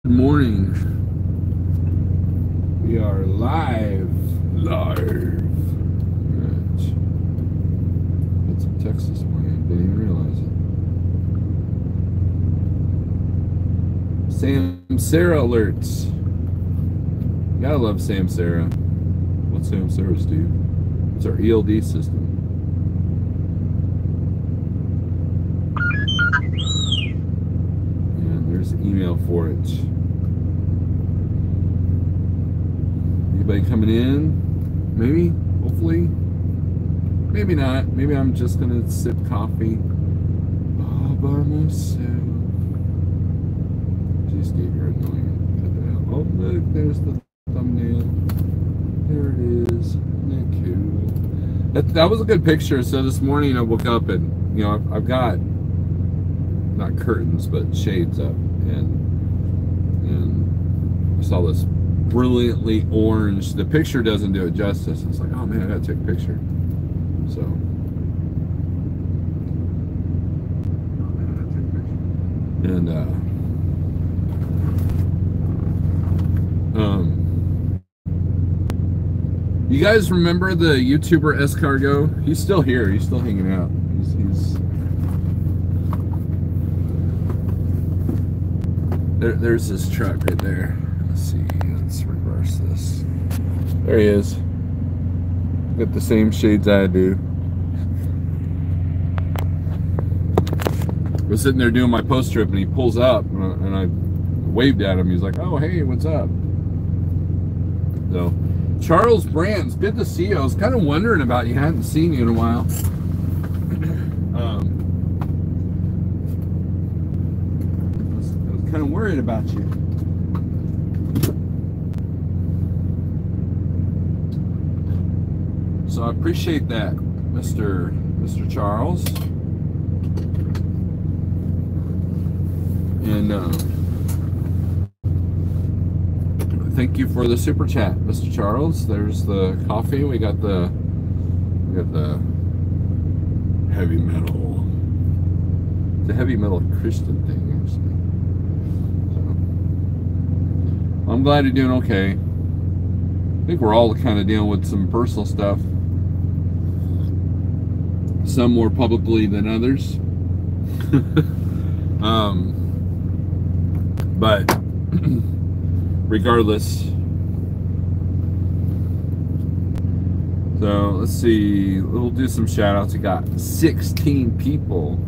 Morning. We are live. Live. Right. Got some text this morning. Didn't even realize it. Sam Sarah alerts. Gotta love Sam Sarah. What's Sam Sarah's do? It's our ELD system. And there's the email for it. Anybody coming in? Maybe, hopefully, maybe not. Maybe I'm just gonna sip coffee all by myself. Geez, Steve, you're annoying. Cut that out. Oh, look, there's the thumbnail. There it is. Isn't that cool? That was a good picture. So this morning I woke up and, you know, I've got not curtains but shades up, and I saw this brilliantly orange. The picture doesn't do it justice. It's like, oh man, I gotta take a picture. So and you guys remember the YouTuber Escargot? He's still here. He's still hanging out. There's this truck right there. Let's see. Let's reverse this. There he is. Got the same shades I do. I was sitting there doing my post trip, and he pulls up, and I waved at him. He's like, "Oh, hey, what's up?" So, Charles Brands, good to see you. I was kind of wondering about you. Hadn't seen you in a while. I was kind of worried about you. So I appreciate that, Mr. Charles. And thank you for the super chat, Mr. Charles. There's the coffee. We got the heavy metal. The heavy metal Christian thing, actually. So I'm glad you're doing okay. I think we're all kind of dealing with some personal stuff. Some more publicly than others. But regardless, so let's see, we'll do some shout outs. We got 16 people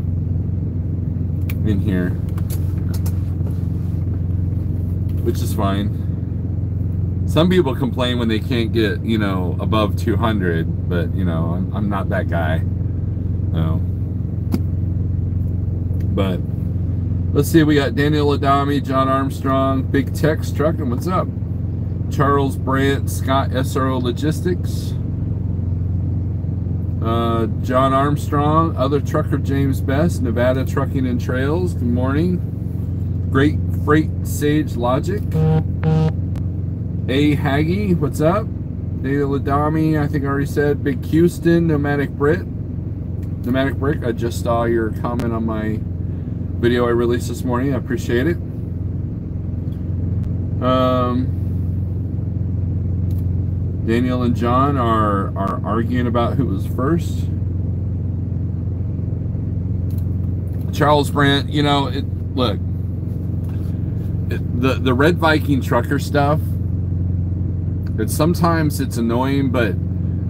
in here, which is fine. Some people complain when they can't get, you know, above 200, but you know, I'm not that guy. No. But let's see, we got Daniel Adami, John Armstrong, Big Tex Trucking, what's up? Charles Brandt, Scott SRO Logistics, John Armstrong, Other Trucker James Best, Nevada Trucking and Trails, good morning. Great Freight Sage Logic, A. Haggy, what's up? Daniel Adami, I think I already said. Big Houston, Nomadic Brick, I just saw your comment on my video I released this morning. I appreciate it. Daniel and John are arguing about who was first. Charles Brandt, you know, look, the Red Viking trucker stuff, sometimes it's annoying, but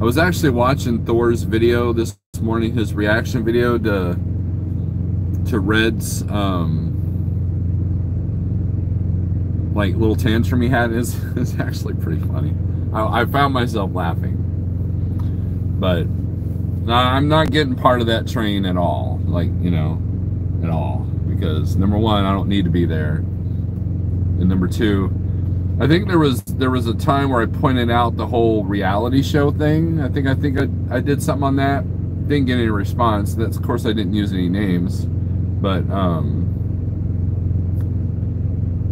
I was actually watching Thor's video this morning, his reaction video to Red's like little tantrum he had. Is actually pretty funny. I found myself laughing, but I'm not getting part of that train at all, like, you know, at all, because number one, I don't need to be there, and number two, I think there was a time where I pointed out the whole reality show thing. I think I did something on that. Didn't get any response. That's, of course, I didn't use any names. But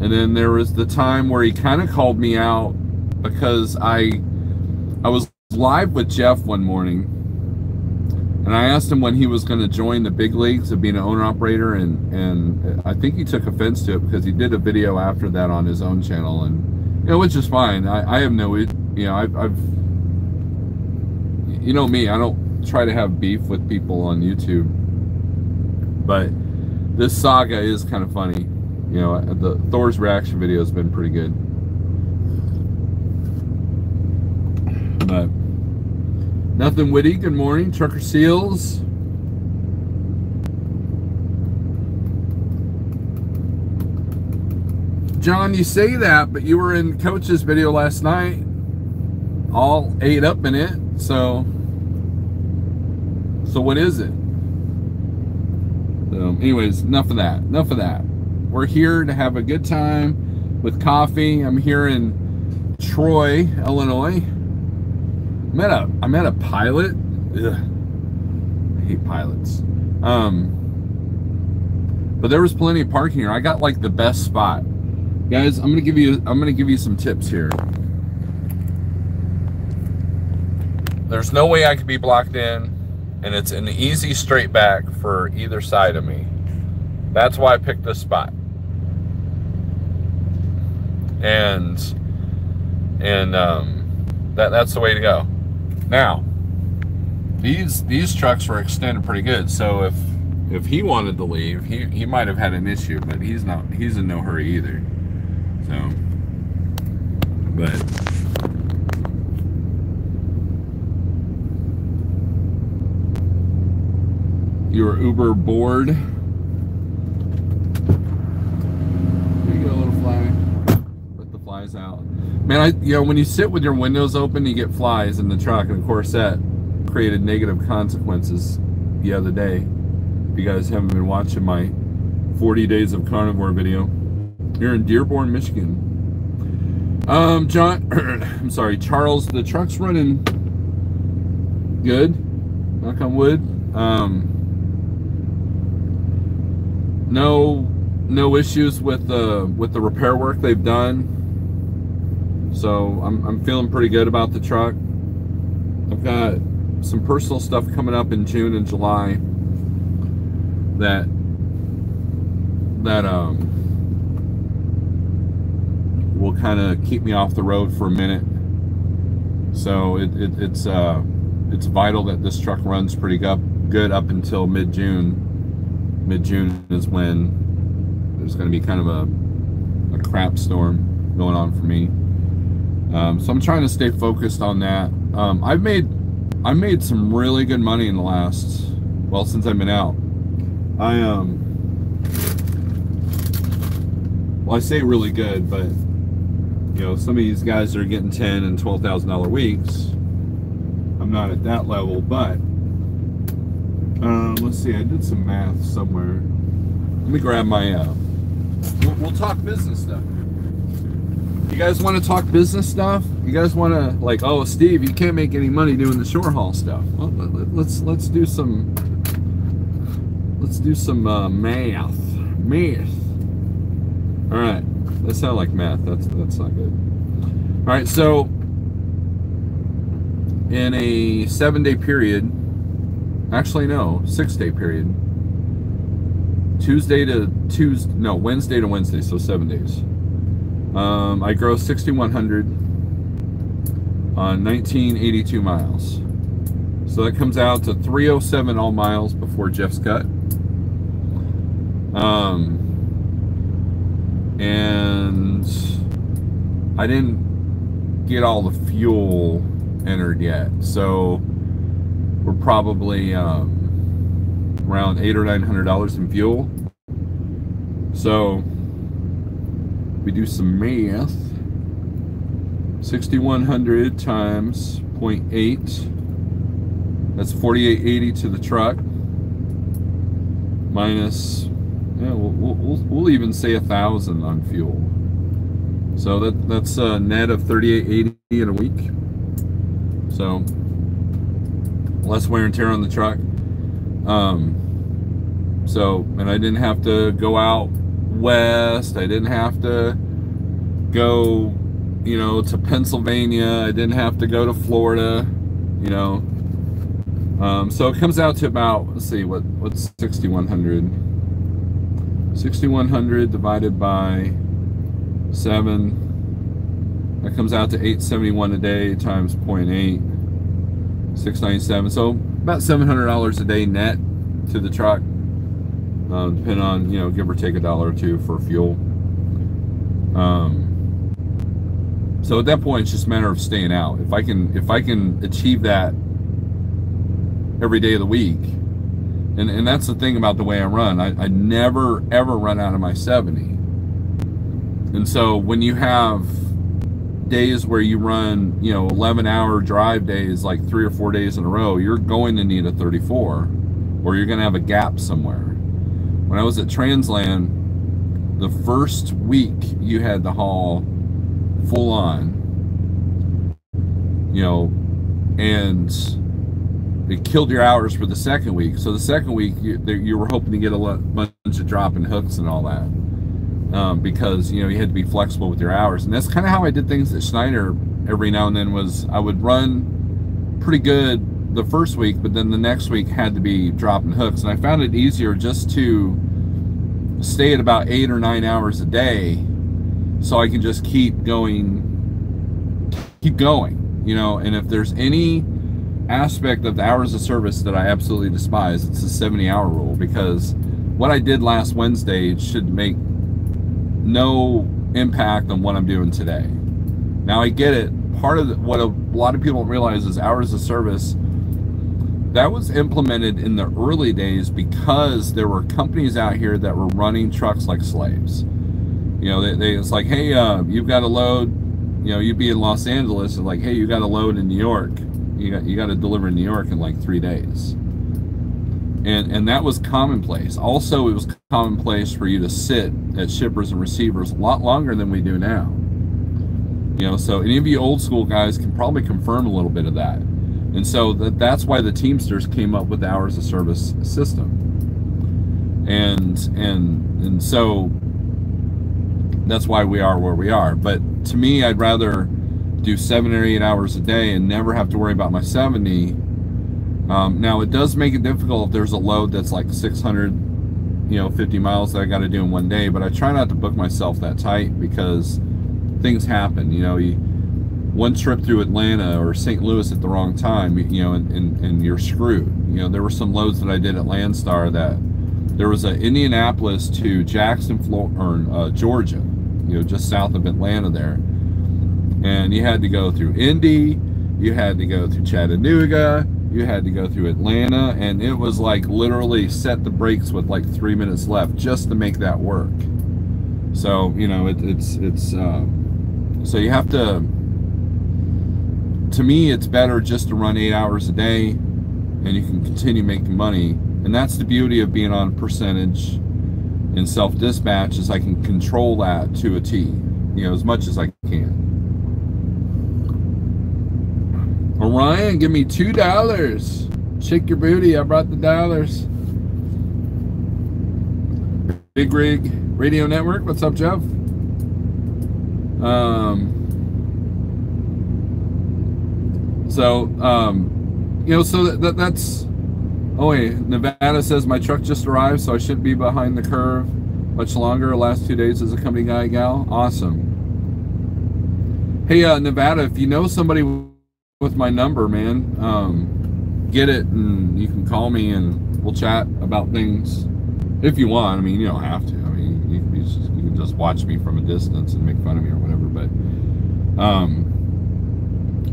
and then there was the time where he kind of called me out because I was live with Jeff one morning, And I asked him when he was going to join the big leagues of being an owner-operator, and I think he took offense to it because he did a video after that on his own channel, and which is fine. I have no, I've you know me, I don't try to have beef with people on YouTube, but this saga is kind of funny. The Thor's reaction video has been pretty good, but nothing witty. Good morning, Trucker Seals. John, you say that, but you were in Coach's video last night, all ate up in it. So what is it? Anyways, enough of that. We're here to have a good time with coffee. I'm here in Troy, Illinois. I met a pilot. Ugh, I hate pilots. But there was plenty of parking here. I got like the best spot. Guys, I'm gonna give you some tips here. There's no way I could be blocked in, and it's an easy straight back for either side of me. That's why I picked this spot. And that's the way to go. Now, these trucks were extended pretty good, so if he wanted to leave, he might have had an issue, but he's in no hurry either. So, but you were Uber bored. There you go, little fly. Let the flies out. Man, when you sit with your windows open, you get flies in the truck, and of course that created negative consequences the other day. If you guys haven't been watching my 40 Days of Carnivore video, you're in Dearborn, Michigan. John, I'm sorry, Charles, the truck's running good, knock on wood. No issues with the repair work they've done. So I'm feeling pretty good about the truck. I've got some personal stuff coming up in June and July that will kind of keep me off the road for a minute. So it's vital that this truck runs pretty good up until mid-June. Mid-June is when there's going to be kind of a crap storm going on for me. So I'm trying to stay focused on that. I've made some really good money in the last, well, since I've been out. Well, I say really good, but some of these guys are getting $10,000 and $12,000 weeks. I'm not at that level, but let's see. I did some math somewhere. Let me grab my. We'll talk business stuff. You guys want to talk business stuff? You guys want to, like, oh, Steve, you can't make any money doing the shore haul stuff. Well, let's do some. Let's do some math. All right. That sounds like math. That's not good. All right. So, in a 7-day period. Actually, no, 6-day period. Wednesday to Wednesday, so 7 days. I grossed 6,100 on 1982 miles. So that comes out to 307 all miles before Jeff's cut. And I didn't get all the fuel entered yet, so we're probably around $800 or $900 in fuel. So we do some math. 6,100 times 0.8. That's 4,880 to the truck. Minus, yeah, we'll even say 1,000 on fuel. So that's a net of 3,880 in a week. So less wear and tear on the truck. And I didn't have to go out west. I didn't have to go, to Pennsylvania. I didn't have to go to Florida. So it comes out to about, let's see, what's 6,100? 6,100 divided by 7. That comes out to 871 a day times 0.8, 697. So about $700 a day net to the truck, depending on, you know, give or take $1 or $2 for fuel. So at that point, it's just a matter of staying out. If I can achieve that every day of the week, and that's the thing about the way I run. I never ever run out of my 70. And so when you have days where you run, you know, 11-hour drive days, like 3 or 4 days in a row, you're going to need a 34, or you're going to have a gap somewhere. When I was at Transland, the first week you had to haul full on, you know, and it killed your hours for the second week. So the second week you were hoping to get a bunch of dropping hooks and all that, because, you know, you had to be flexible with your hours. And that's kind of how I did things at Schneider every now and then. Was I would run pretty good the first week, but then the next week had to be dropping hooks. And I found it easier just to stay at about 8 or 9 hours a day, so I can just keep going, you know. And if there's any aspect of the hours of service that I absolutely despise, it's the 70-hour rule, because what I did last Wednesday should make no impact on what I'm doing today. Now I get it. Part of what a lot of people don't realize is hours of service, that was implemented in the early days because there were companies out here that were running trucks like slaves. You know, it's like, hey, you've got a load, you know, you'd be in Los Angeles, and like, hey, you got a load in New York. You got to deliver in New York in like 3 days. And that was commonplace. Also, it was commonplace for you to sit at shippers and receivers a lot longer than we do now. You know, so any of you old school guys can probably confirm a little bit of that. And so that's why the Teamsters came up with the hours of service system. And so that's why we are where we are. But to me, I'd rather do 7 or 8 hours a day and never have to worry about my 70. Now it does make it difficult if there's a load that's like 650 miles that I got to do in one day, but I try not to book myself that tight, because things happen. You know, one trip through Atlanta or St. Louis at the wrong time, you know, and you're screwed. You know, there were some loads that I did at Landstar that there was a Indianapolis to Jackson, Georgia, you know, just south of Atlanta there. And you had to go through Indy, you had to go through Chattanooga, you had to go through Atlanta, and it was like literally set the brakes with like 3 minutes left just to make that work. So, you know, so you have to me, it's better just to run 8 hours a day, and you can continue making money. And that's the beauty of being on percentage and self-dispatch, is I can control that to a T, you know, as much as I can. Orion, give me $2. Shake your booty, I brought the dollars. Big Rig Radio Network, what's up, Jeff? You know, so that's, oh wait, Nevada says my truck just arrived, so I shouldn't be behind the curve much longer. Last 2 days as a company guy, gal. Awesome. Hey, Nevada, if you know somebody with my number, man, get it, and you can call me and we'll chat about things if you want. I mean, you don't have to. I mean, you can just watch me from a distance and make fun of me or whatever. But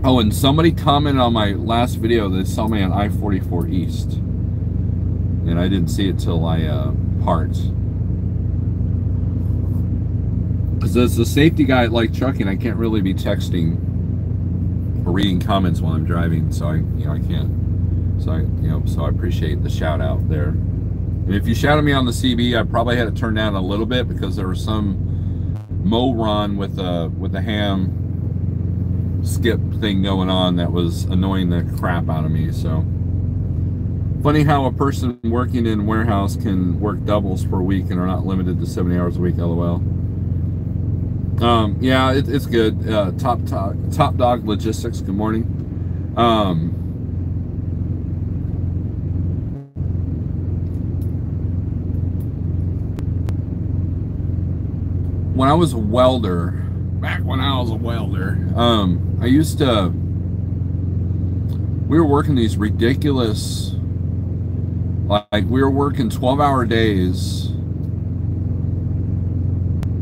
oh, and somebody commented on my last video that they saw me on I-44 East, and I didn't see it till I parked. Because as a safety guy like trucking, I can't really be texting or reading comments while I'm driving, so I can't. So I appreciate the shout out there. And if you shouted me on the CB, I probably had it turned down a little bit because there was some moron with a ham skip thing going on that was annoying the crap out of me. So funny how a person working in a warehouse can work doubles per week and are not limited to 70 hours a week. LOL. Yeah, it's good. Top Dog Logistics, good morning. when I was a welder, back when I was a welder, I used to, we were working these ridiculous, like we were working 12-hour days,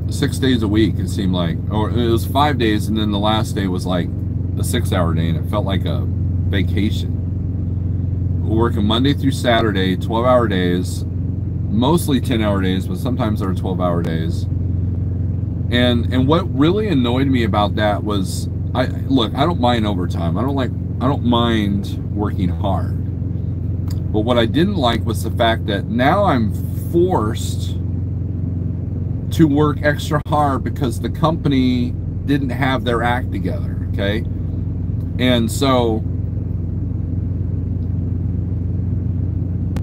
6 days a week, it seemed like, or it was 5 days, and then the last day was like a 6-hour day, and it felt like a vacation. We're working Monday through Saturday, 12-hour days, mostly 10-hour days, but sometimes there were 12-hour days. And what really annoyed me about that was, I don't mind overtime. I don't mind working hard. But what I didn't like was the fact that now I'm forced to work extra hard because the company didn't have their act together, okay? And so,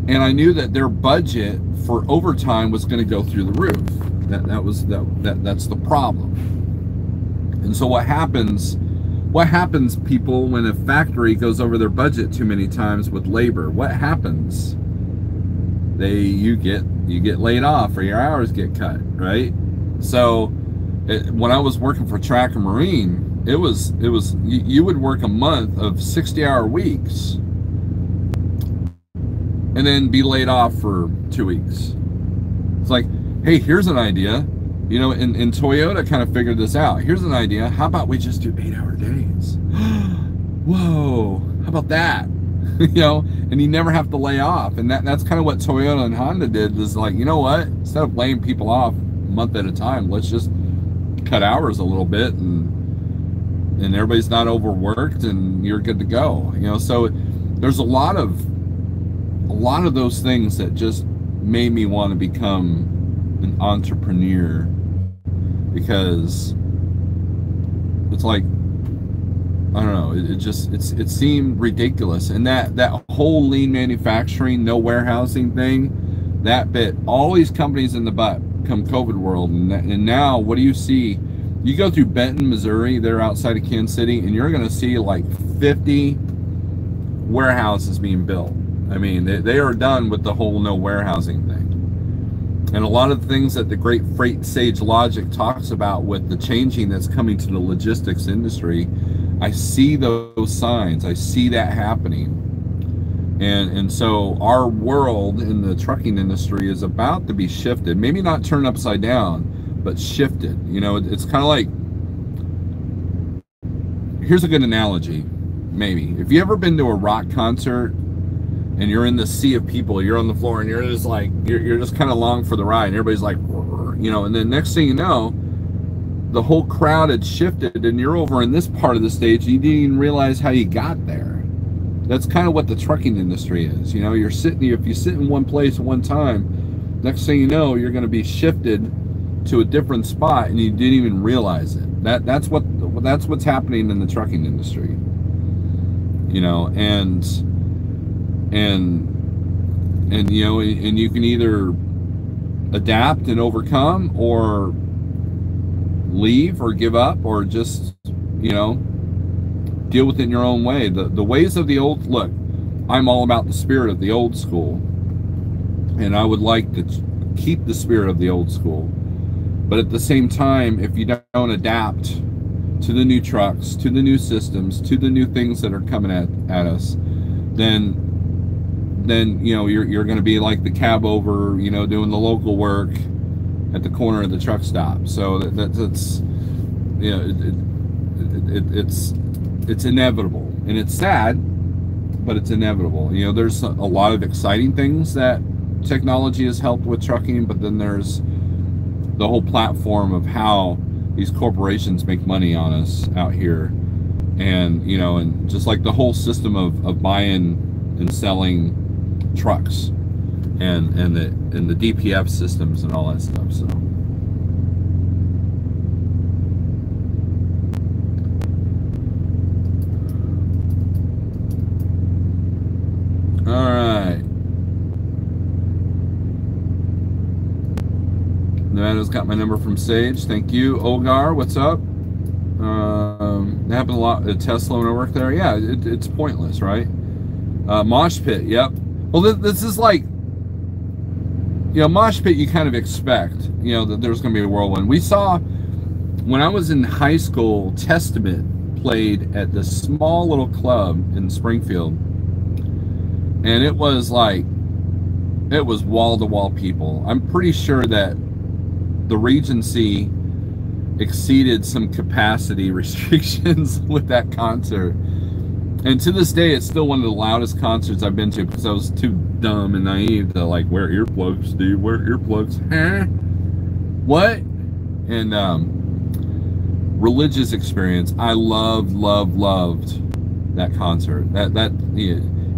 and I knew that their budget for overtime was going to go through the roof. That's the problem. And so what happens, people, when a factory goes over their budget too many times with labor? What happens? You get laid off, or your hours get cut, right? So when I was working for Track and Marine, it was you would work a month of 60-hour weeks and then be laid off for 2 weeks. It's like, hey, here's an idea. You know, and Toyota kind of figured this out. Here's an idea. How about we just do 8-hour days? Whoa, how about that? You know, and you never have to lay off. And that's kind of what Toyota and Honda did, is like, you know what? Instead of laying people off a month at a time, let's just cut hours a little bit, and everybody's not overworked, and you're good to go. You know, so there's a lot of those things that just made me want to become an entrepreneur, because it's like, I don't know, it seemed ridiculous. And that whole lean manufacturing, no warehousing thing, that bit all these companies in the butt come COVID world. And now what do you see? You go through Benton, Missouri, they're outside of Kansas City, and you're going to see like 50 warehouses being built. I mean, they are done with the whole no warehousing thing. And a lot of the things that the great Freight Sage Logic talks about with the changing that's coming to the logistics industry, I see those signs. I see that happening. And so our world in the trucking industry is about to be shifted. Maybe not turned upside down, but shifted. You know, it's kind of like, here's a good analogy, maybe. If you ever been to a rock concert, and you're in the sea of people, you're on the floor, and you're just like, you're just kind of along for the ride, and everybody's like, you know, and then next thing you know, the whole crowd had shifted, and you're over in this part of the stage, and you didn't even realize how you got there. That's kind of what the trucking industry is. You know, if you sit in one place at one time, next thing you know, you're going to be shifted to a different spot, and you didn't even realize it. That's what's happening in the trucking industry. You know, and you know, and you can either adapt and overcome, or leave, or give up, or just, you know, deal with it in your own way. The ways of the old, look, I'm all about the spirit of the old school, and I would like to keep the spirit of the old school, but at the same time, if you don't adapt to the new trucks, to the new systems, to the new things that are coming at us, then you know, you're going to be like the cab over, you know, doing the local work at the corner of the truck stop. So that's, you know, it's inevitable, and it's sad, but it's inevitable. You know, there's a lot of exciting things that technology has helped with trucking, but then there's the whole platform of how these corporations make money on us out here. And, you know, and just like the whole system of buying and selling trucks, and the DPF systems and all that stuff. So all right, Nevada's got my number from Sage. Thank you. Ogar, what's up? It happened a lot at Tesla when I worked there. Yeah, it's pointless, right? Mosh pit, yep. Well, this is like, you know, mosh pit, you kind of expect, you know, that there's going to be a whirlwind. We saw, when I was in high school, Testament played at this small little club in Springfield, and it was like, it was wall-to-wall people. I'm pretty sure that the Regency exceeded some capacity restrictions with that concert. And to this day, it's still one of the loudest concerts I've been to, because I was too dumb and naive to like wear earplugs, dude. Wear earplugs. Huh? What? And religious experience. I loved that concert.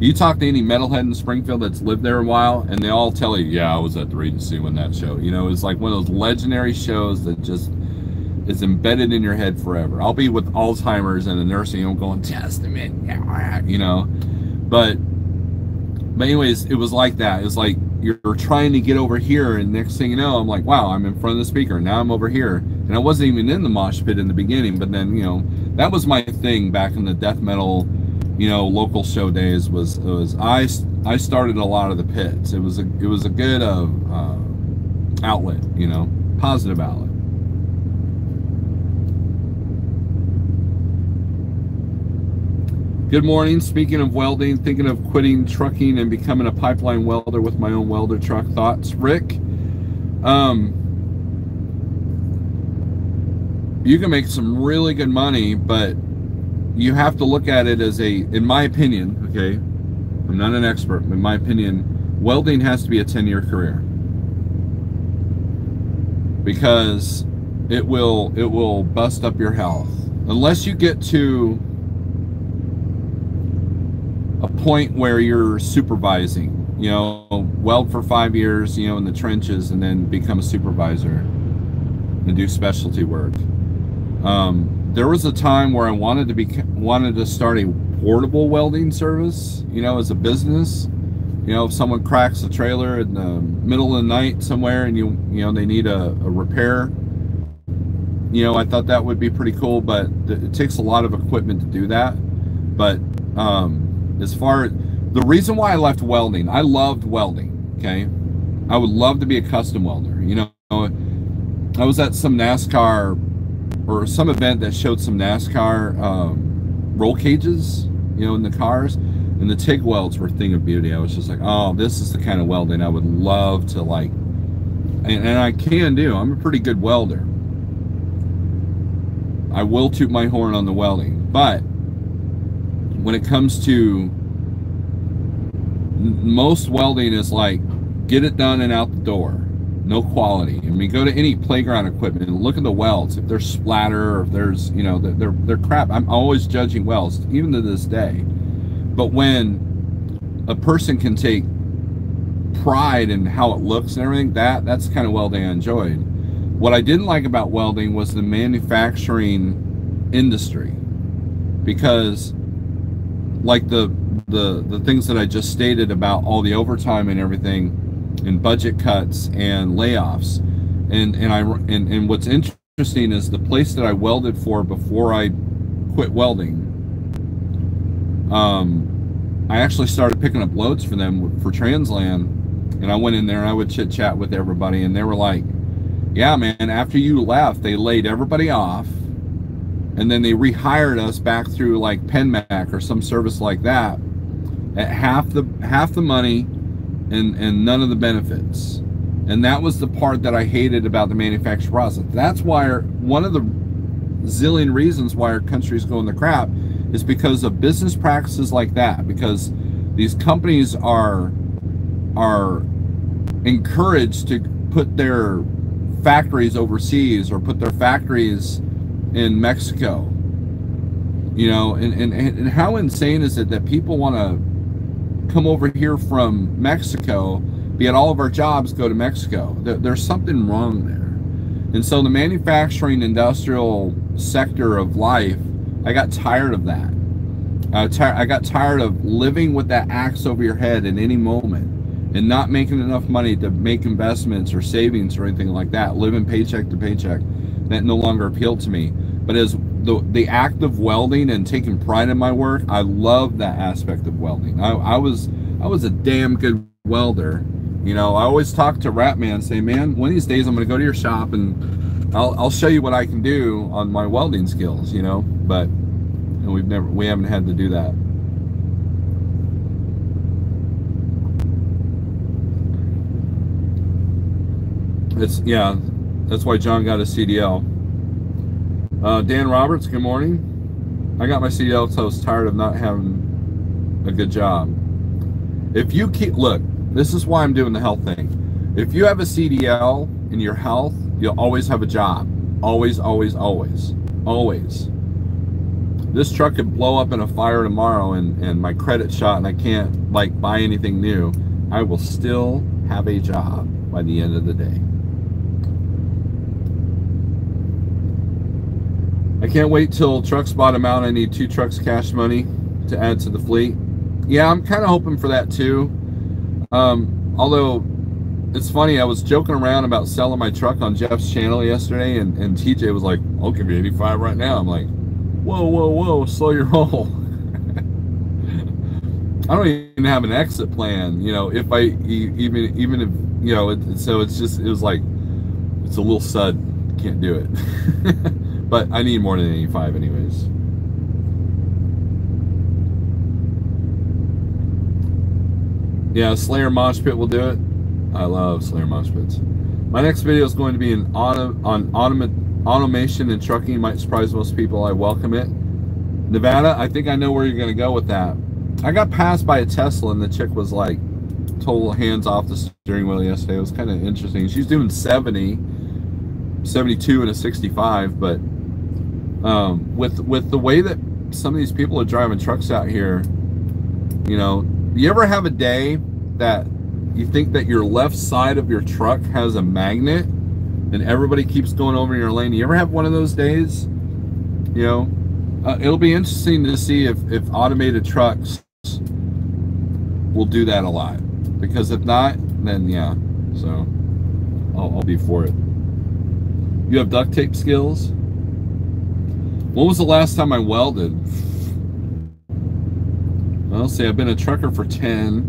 You talk to any metalhead in Springfield that's lived there a while, and they all tell you, yeah, I was at the Regency when that show. You know, it's like one of those legendary shows that just is embedded in your head forever. I'll be with Alzheimer's in a nursing home going, Testament, you know. But anyways, it was like that. It's like you're trying to get over here, and next thing you know, I'm like, wow, I'm in front of the speaker. Now I'm over here. And I wasn't even in the mosh pit in the beginning, but then, you know, that was my thing back in the death metal, you know, local show days. I started a lot of the pits. It was a good outlet, you know, positive outlet. Good morning. Speaking of welding, thinking of quitting trucking and becoming a pipeline welder with my own welder truck. Thoughts, Rick? You can make some really good money, but you have to look at it as in my opinion, okay, I'm not an expert, but in my opinion, welding has to be a 10-year career, because it will bust up your health unless you get to a point where you're supervising, you know, weld for 5 years, you know, in the trenches, and then become a supervisor and do specialty work. There was a time where I wanted to start a portable welding service, you know, as a business. You know, if someone cracks a trailer in the middle of the night somewhere, and you know they need a repair, you know, I thought that would be pretty cool, but it takes a lot of equipment to do that. But as far as the reason why I left welding, I loved welding, okay? I would love to be a custom welder. You know, I was at some NASCAR or some event that showed some NASCAR roll cages, you know, in the cars, and the TIG welds were a thing of beauty. I was just like, oh, this is the kind of welding I would love to like, and I can do. I'm a pretty good welder. I will toot my horn on the welding, but when it comes to most welding is like, get it done and out the door. No quality. I mean, go to any playground equipment and look at the welds. If there's splatter, or if there's, you know, they're crap. I'm always judging welds, even to this day. But when a person can take pride in how it looks and everything, that's the kind of welding I enjoyed. What I didn't like about welding was the manufacturing industry, because like the things that I just stated about all the overtime and everything, and budget cuts and layoffs, and what's interesting is the place that I welded for before I quit welding, I actually started picking up loads for them for Transland, and I went in there and I would chit chat with everybody, and they were like, yeah man, after you left they laid everybody off, and then they rehired us back through like PenMac or some service like that at half the money and none of the benefits. And that was the part that I hated about the manufacturing process. That's why one of the zillion reasons why our country's going to crap is because of business practices like that, because these companies are encouraged to put their factories overseas or put their factories in Mexico, you know, and how insane is it that people want to come over here from Mexico, be at all of our jobs go to Mexico? There's something wrong there. And so the manufacturing industrial sector of life, I got tired of that. I got tired of living with that axe over your head at any moment and not making enough money to make investments or savings or anything like that, living paycheck to paycheck. That no longer appealed to me. But as the act of welding and taking pride in my work, I love that aspect of welding. I was a damn good welder, You know, I always talk to Ratman, say, man, one of these days I'm going to go to your shop and I'll show you what I can do on my welding skills, you know, but we haven't had to do that. Yeah, that's why John got a CDL. Dan Roberts, good morning. I got my CDL because I was tired of not having a good job. If you look, this is why I'm doing the health thing. If you have a CDL in your health, you'll always have a job. Always, always, always, always. This truck could blow up in a fire tomorrow and my credit's shot and I can't like buy anything new. I will still have a job by the end of the day. I can't wait till trucks bottom out. I need 2 trucks cash money to add to the fleet. Yeah, I'm kind of hoping for that too. Although it's funny, I was joking around about selling my truck on Jeff's channel yesterday, and TJ was like, I'll give you 85 right now. I'm like, whoa, whoa, whoa, slow your roll. I don't even have an exit plan, you know, if I even if, you know, so it's just, it was like, it's a little sud, can't do it. But I need more than 85 anyways. Yeah, Slayer Mosh Pit will do it. I love Slayer Mosh Pits. My next video is going to be on automation and trucking. Might surprise most people. I welcome it. Nevada, I think I know where you're going to go with that. I got passed by a Tesla and the chick was like total hands off the steering wheel yesterday. It was kind of interesting. She's doing 70, 72 and a 65, but with the way that some of these people are driving trucks out here, you know, you ever have a day that you think that your left side of your truck has a magnet and everybody keeps going over your lane? You ever have one of those days? You know, it'll be interesting to see if automated trucks will do that a lot, because if not, then yeah, so I'll be for it. You have duct tape skills? When was the last time I welded? Well, see, I've been a trucker for 10,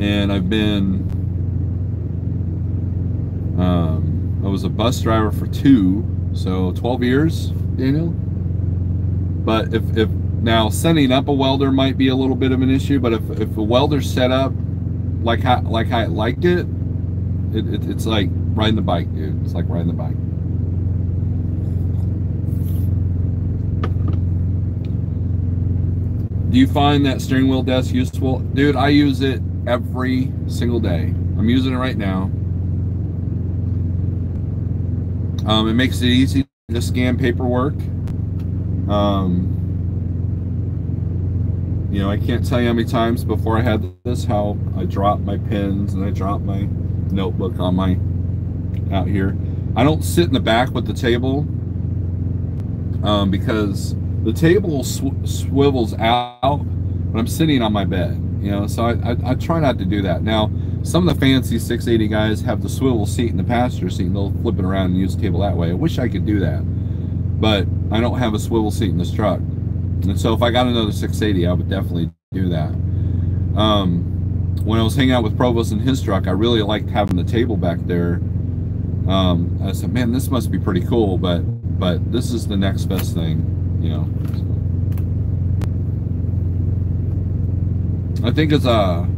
and I've been, I was a bus driver for 2, so 12 years, Daniel. But if now setting up a welder might be a little bit of an issue, but if a welder's set up like I like it, it's like riding the bike, dude. It's like riding the bike. Do you find that steering wheel desk useful? Dude, I use it every single day. I'm using it right now. It makes it easy to scan paperwork. You know, I can't tell you how many times before I had this how I dropped my pens and I dropped my notebook on my out here. I don't sit in the back with the table because the table swivels out when I'm sitting on my bed, you know, so I try not to do that. Now, some of the fancy 680 guys have the swivel seat in the passenger seat and they'll flip it around and use the table that way. I wish I could do that, but I don't have a swivel seat in this truck. And so if I got another 680, I would definitely do that. When I was hanging out with Provost in his truck, I really liked having the table back there. I said, man, this must be pretty cool, but this is the next best thing. You know, I think as a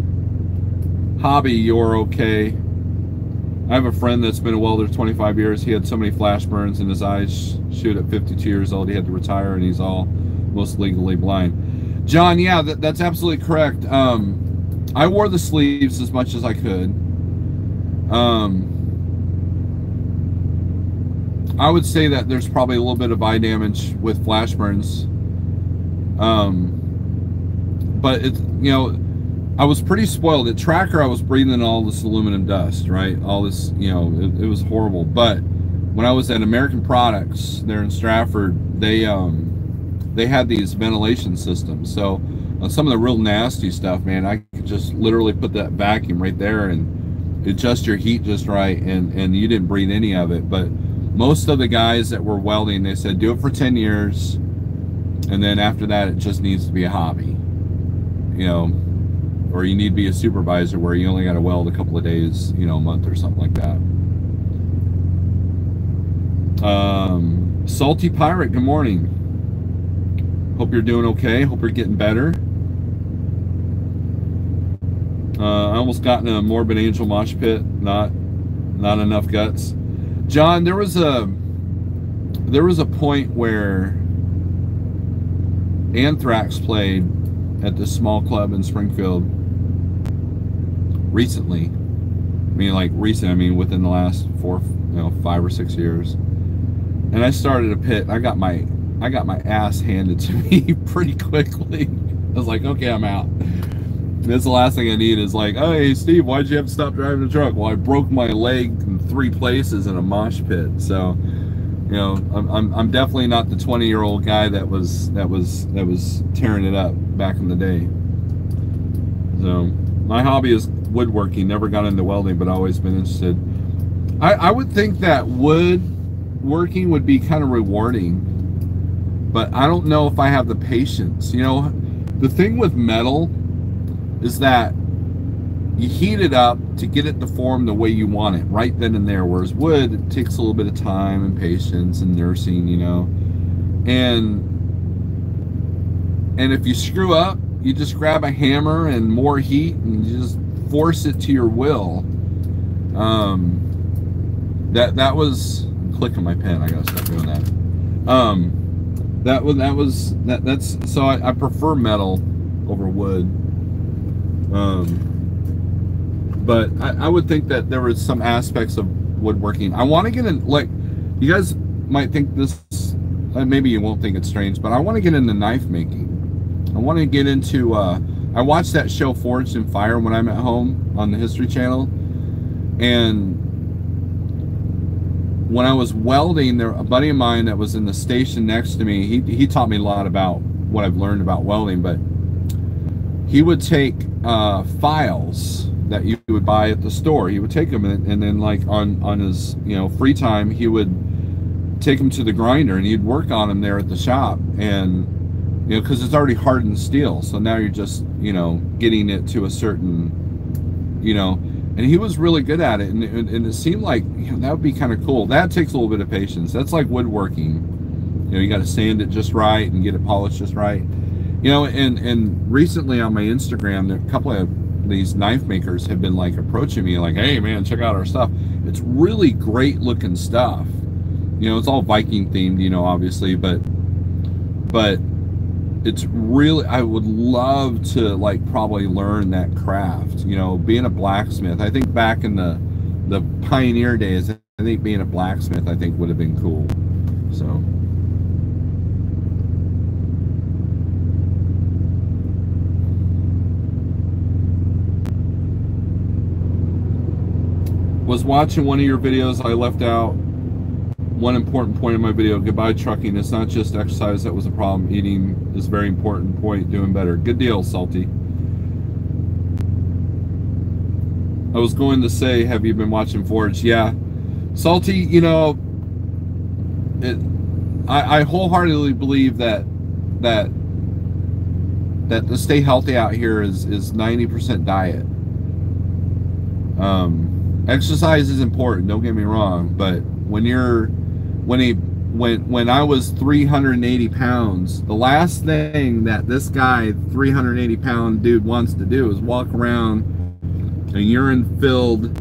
hobby, you're okay. I have a friend that's been a welder 25 years. He had so many flash burns in his eyes. Shoot, at 52 years old, he had to retire, and he's almost legally blind. John, yeah, that's absolutely correct. I wore the sleeves as much as I could. I would say that there's probably a little bit of eye damage with flash burns. But it's, you know, I was pretty spoiled. At Tracker, I was breathing all this aluminum dust, right? All this, you know, it was horrible. But when I was at American Products there in Stratford, they had these ventilation systems. So some of the real nasty stuff, man, I could just literally put that vacuum right there and adjust your heat just right, and you didn't breathe any of it. But most of the guys that were welding, they said, do it for 10 years, and then after that, it just needs to be a hobby. You know, or you need to be a supervisor where you only got to weld a couple of days, you know, a month or something like that. Salty Pirate, good morning. Hope you're doing okay. Hope you're getting better. I almost got in a Morbid Angel mosh pit. Not enough guts. John, there was a point where Anthrax played at this small club in Springfield recently. I mean, like recent. I mean, within the last 5 or 6 years. And I started a pit. I got my ass handed to me pretty quickly. I was like, okay, I'm out. That's the last thing I need is like, oh, hey, Steve, why'd you have to stop driving the truck? Well, I broke my leg in 3 places in a mosh pit. So, you know, I'm definitely not the 20-year-old guy that was tearing it up back in the day. So, my hobby is woodworking. Never got into welding, but always been interested. I would think that woodworking would be kind of rewarding, but I don't know if I have the patience. You know, the thing with metal is that you heat it up to get it to form the way you want it right then and there, whereas wood, it takes a little bit of time and patience and nursing, you know. And if you screw up, you just grab a hammer and more heat and you just force it to your will. That was clicking my pen. I gotta stop doing that. That's so I prefer metal over wood. But I would think that there was some aspects of woodworking. I want to get in, like, you guys might think this, maybe you won't think it's strange, but I want to get into knife making. I want to get into, I watched that show Forged in Fire when I'm at home on the History Channel. And when I was welding, there, a buddy of mine that was in the station next to me, he taught me a lot about what I've learned about welding, but he would take files that you would buy at the store. He would take them and then like on his, you know, free time, he would take them to the grinder and he'd work on them there at the shop. And, you know, because it's already hardened steel, so now you're just, you know, getting it to a certain, you know, and he was really good at it. And it seemed like, you know, that would be kind of cool. That takes a little bit of patience. That's like woodworking. You know, you got to sand it just right and get it polished just right. You know, and recently on my Instagram, there, a couple of these knife makers have been like approaching me like, hey man, check out our stuff. It's really great looking stuff. You know, it's all Viking themed, you know, obviously, but it's really, I would love to like probably learn that craft, you know, being a blacksmith. I think back in the pioneer days, I think being a blacksmith, I think would have been cool. So was watching one of your videos. I left out one important point in my video. Goodbye trucking. It's not just exercise that was a problem. Eating is a very important point. Doing better. Good deal, Salty. I was going to say, have you been watching Forge? Yeah. Salty, you know, I wholeheartedly believe that to stay healthy out here is 90% diet. Exercise is important, don't get me wrong, but when I was 380 pounds, the last thing that this guy, 380 pound dude, wants to do is walk around a urine filled,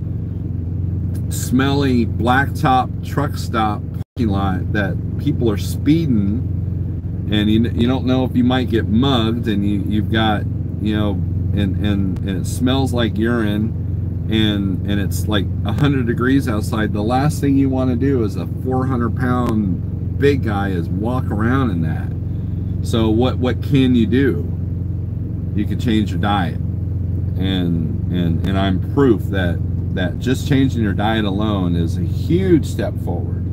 smelly blacktop truck stop parking lot that people are speeding, and you don't know if you might get mugged, and you've got, you know, and it smells like urine. And it's like 100 degrees outside. The last thing you want to do as a 400-pound big guy is walk around in that. So what can you do? You can change your diet, and I'm proof that just changing your diet alone is a huge step forward.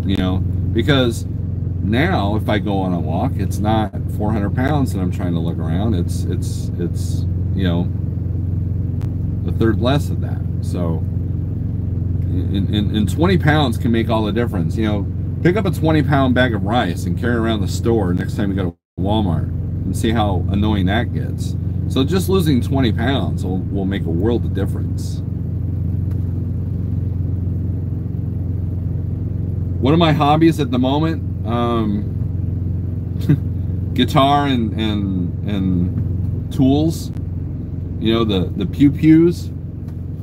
You know, because now if I go on a walk, it's not 400 pounds that I'm trying to look around. It's you know, a third less of that. So and 20 pounds can make all the difference. You know, pick up a 20-pound bag of rice and carry it around the store next time you go to Walmart and see how annoying that gets. So just losing 20 pounds will make a world of difference. One of my hobbies at the moment, guitar and tools. You know, the pew-pews.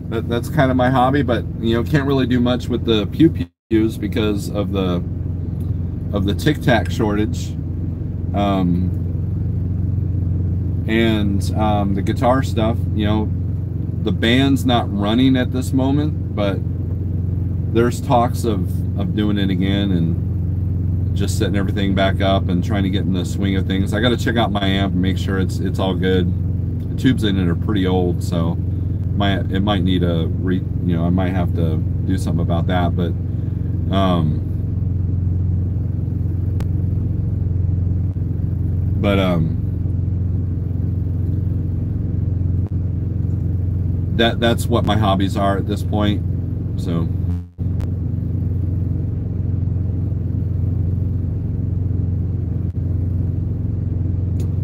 That's kind of my hobby, but you know, can't really do much with the pew-pews because of the tic-tac shortage. The guitar stuff, you know, the band's not running at this moment, but there's talks of doing it again and just setting everything back up and trying to get in the swing of things. I got to check out my amp and make sure it's all good. The tubes in it are pretty old, so it might need a you know, I might have to do something about that, but that's what my hobbies are at this point. So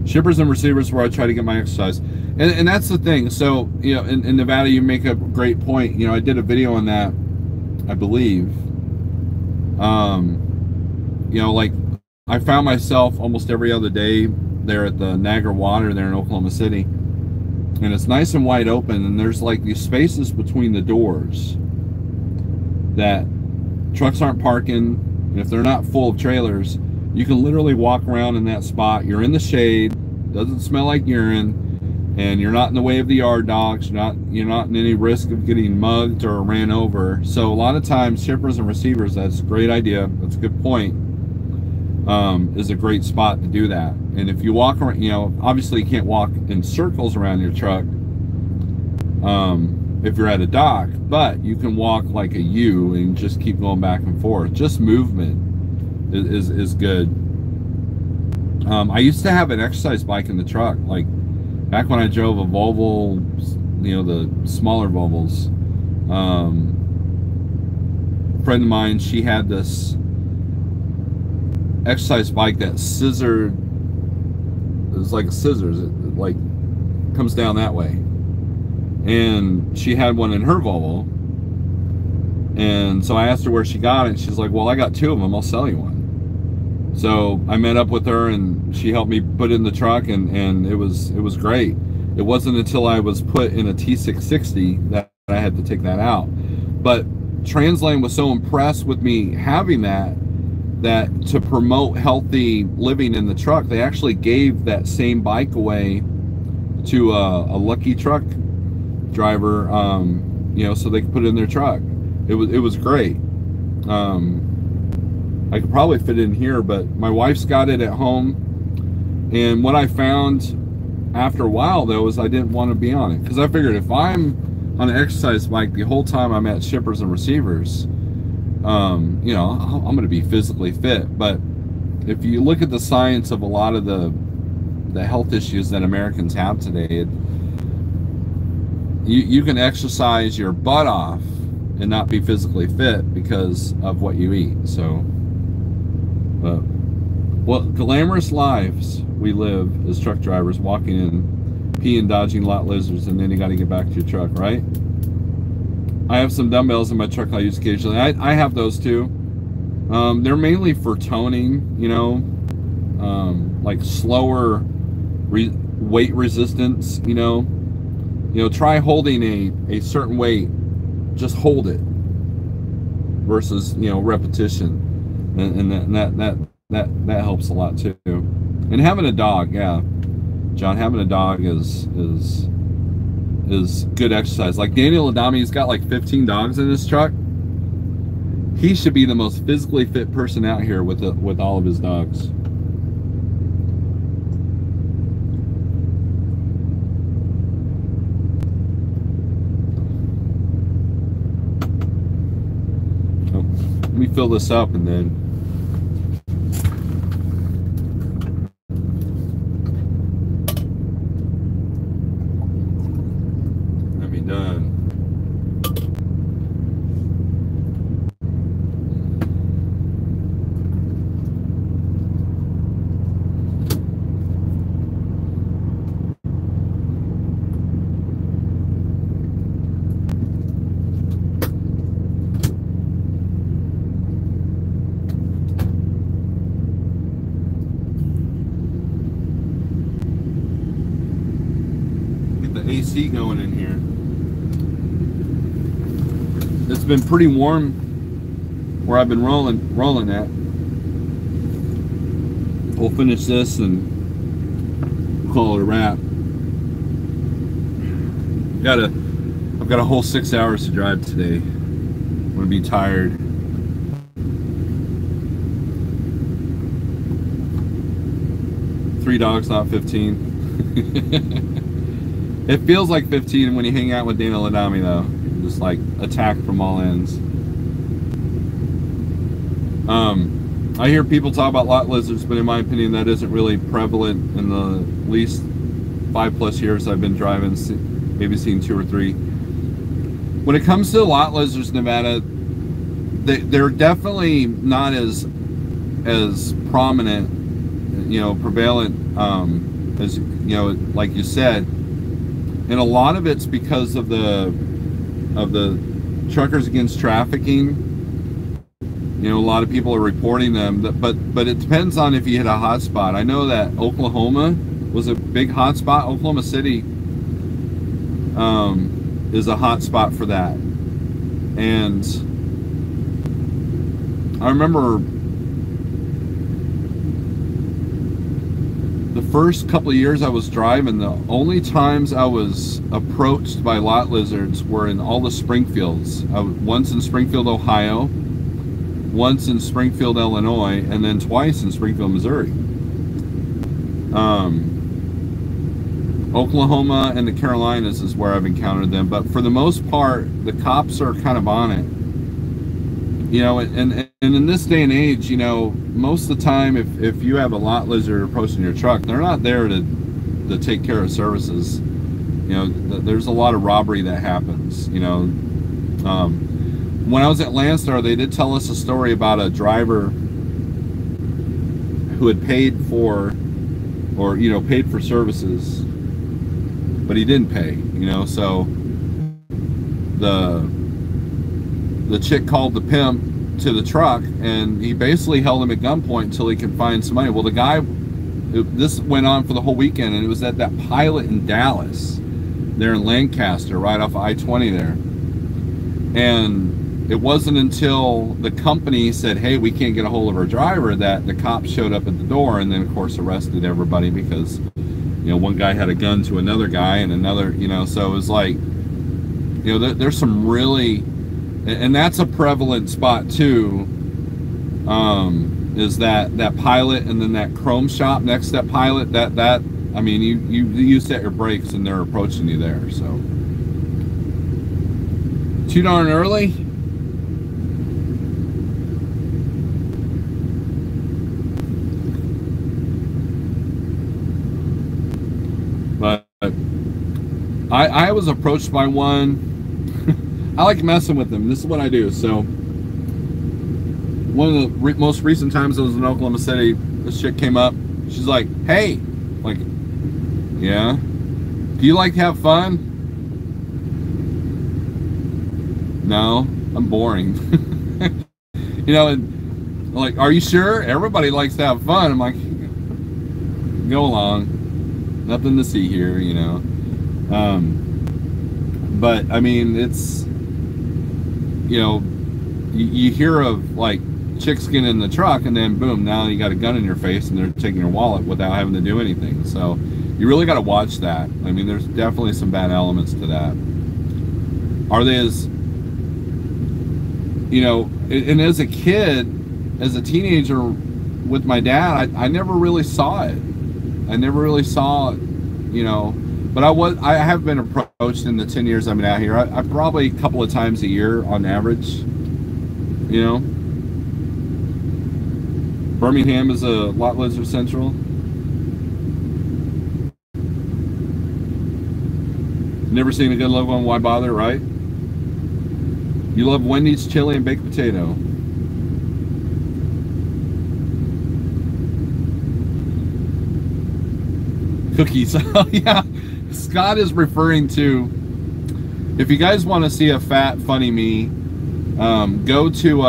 shippers and receivers where I try to get my exercise, and that's the thing. So you know, in Nevada, you make a great point. You know, I did a video on that, I believe. You know, like I found myself almost every other day there at the Niagara Water there in Oklahoma City, and it's nice and wide open, and there's like these spaces between the doors that trucks aren't parking, and if they're not full of trailers, you can literally walk around in that spot. You're in the shade, doesn't smell like urine, and you're not in the way of the yard dogs. You're not in any risk of getting mugged or ran over. So a lot of times, shippers and receivers, that's a great idea. That's a good point. Is a great spot to do that. And if you walk around, you know, obviously you can't walk in circles around your truck if you're at a dock, but you can walk like a U and just keep going back and forth. Just movement is good. I used to have an exercise bike in the truck, like back when I drove a Volvo, you know, the smaller Volvos. A friend of mine, she had this exercise bike that scissored. It was like a scissors. It like comes down that way, and she had one in her Volvo. And so I asked her where she got it, and she's like, well, I got two of them, I'll sell you one. So I met up with her, and she helped me put it in the truck, and it was great. It wasn't until I was put in a T660 that I had to take that out. But Translane was so impressed with me having that to promote healthy living in the truck, they actually gave that same bike away to a lucky truck driver, you know, so they could put it in their truck. It was great. I could probably fit it in here, but my wife's got it at home. And what I found after a while, though, is I didn't want to be on it, because I figured if I'm on an exercise bike the whole time I'm at shippers and receivers, you know, I'm going to be physically fit. But if you look at the science of a lot of the health issues that Americans have today, you can exercise your butt off and not be physically fit because of what you eat. So, well, glamorous lives we live as truck drivers, walking in, peeing, dodging lot lizards, and then you got to get back to your truck, right? I have some dumbbells in my truck I use occasionally. I have those too. They're mainly for toning, you know, like slower weight resistance, you know. Try holding a certain weight, just hold it, versus, you know, repetition, and that helps a lot too. And having a dog, yeah, John, having a dog is good exercise. Like Daniel Adami's got like 15 dogs in his truck. He should be the most physically fit person out here with all of his dogs. Let me fill this up and then let me done. this heat going in here. It's been pretty warm where I've been rolling at. We'll finish this and call it a wrap. I've got a whole 6 hours to drive today. I'm gonna be tired. Three dogs, not 15. It feels like 15 when you hang out with Dana Ladami, though. Just like attacked from all ends. I hear people talk about lot lizards, but in my opinion, that isn't really prevalent in the least 5+ years I've been driving. Maybe seen 2 or 3. When it comes to lot lizards in Nevada, they're definitely not as prominent, prevalent as like you said, and a lot of it's because of the truckers against trafficking. A lot of people are reporting them, but it depends on if you hit a hot spot. I know that Oklahoma was a big hot spot. Oklahoma City is a hot spot for that. And I remember the first couple of years I was driving, the only times I was approached by lot lizards were in all the Springfields. Once in Springfield, Ohio, once in Springfield, Illinois, and then twice in Springfield, Missouri. Oklahoma and the Carolinas is where I've encountered them, but for the most part, the cops are kind of on it. And in this day and age, most of the time, if you have a lot lizard approaching your truck, they're not there to take care of services. There's a lot of robbery that happens. When I was at Landstar, they did tell us a story about a driver who had paid for services, but he didn't pay, so the chick called the pimp to the truck, and he basically held him at gunpoint until he could find some money. Well, the guy, this went on for the whole weekend, and it was at that Pilot in Dallas, there in Lancaster, right off I-20 there. And it wasn't until the company said, hey, we can't get a hold of our driver, that the cops showed up at the door, and then of course arrested everybody because one guy had a gun to another guy, and another, so it was like, there's some really, and that's a prevalent spot too, is that Pilot, and then that Chrome shop next to that Pilot, that I mean, you set your brakes and they're approaching you there. So too darn early. But I was approached by one. I like messing with them. This is what I do. So one of the most recent times I was in Oklahoma City, this chick came up. She's like, hey, like, yeah, do you like to have fun? No, I'm boring. And like, are you sure? Everybody likes to have fun. I'm like, go along. Nothing to see here, but I mean, it's, you hear of like chicks getting in the truck, and then boom, now you got a gun in your face and they're taking your wallet without having to do anything. So you really got to watch that. I mean, there's definitely some bad elements to that. Are they as, and as a kid, as a teenager with my dad, I never really saw it. I never really saw, but I have been approached in the 10 years I've been out here. I probably a couple of times a year on average, Birmingham is a lot lizard central. Never seen a good love one, why bother, right? You love Wendy's chili and baked potato. Cookies. Oh yeah, Scott is referring to, if you guys want to see a fat funny me, go to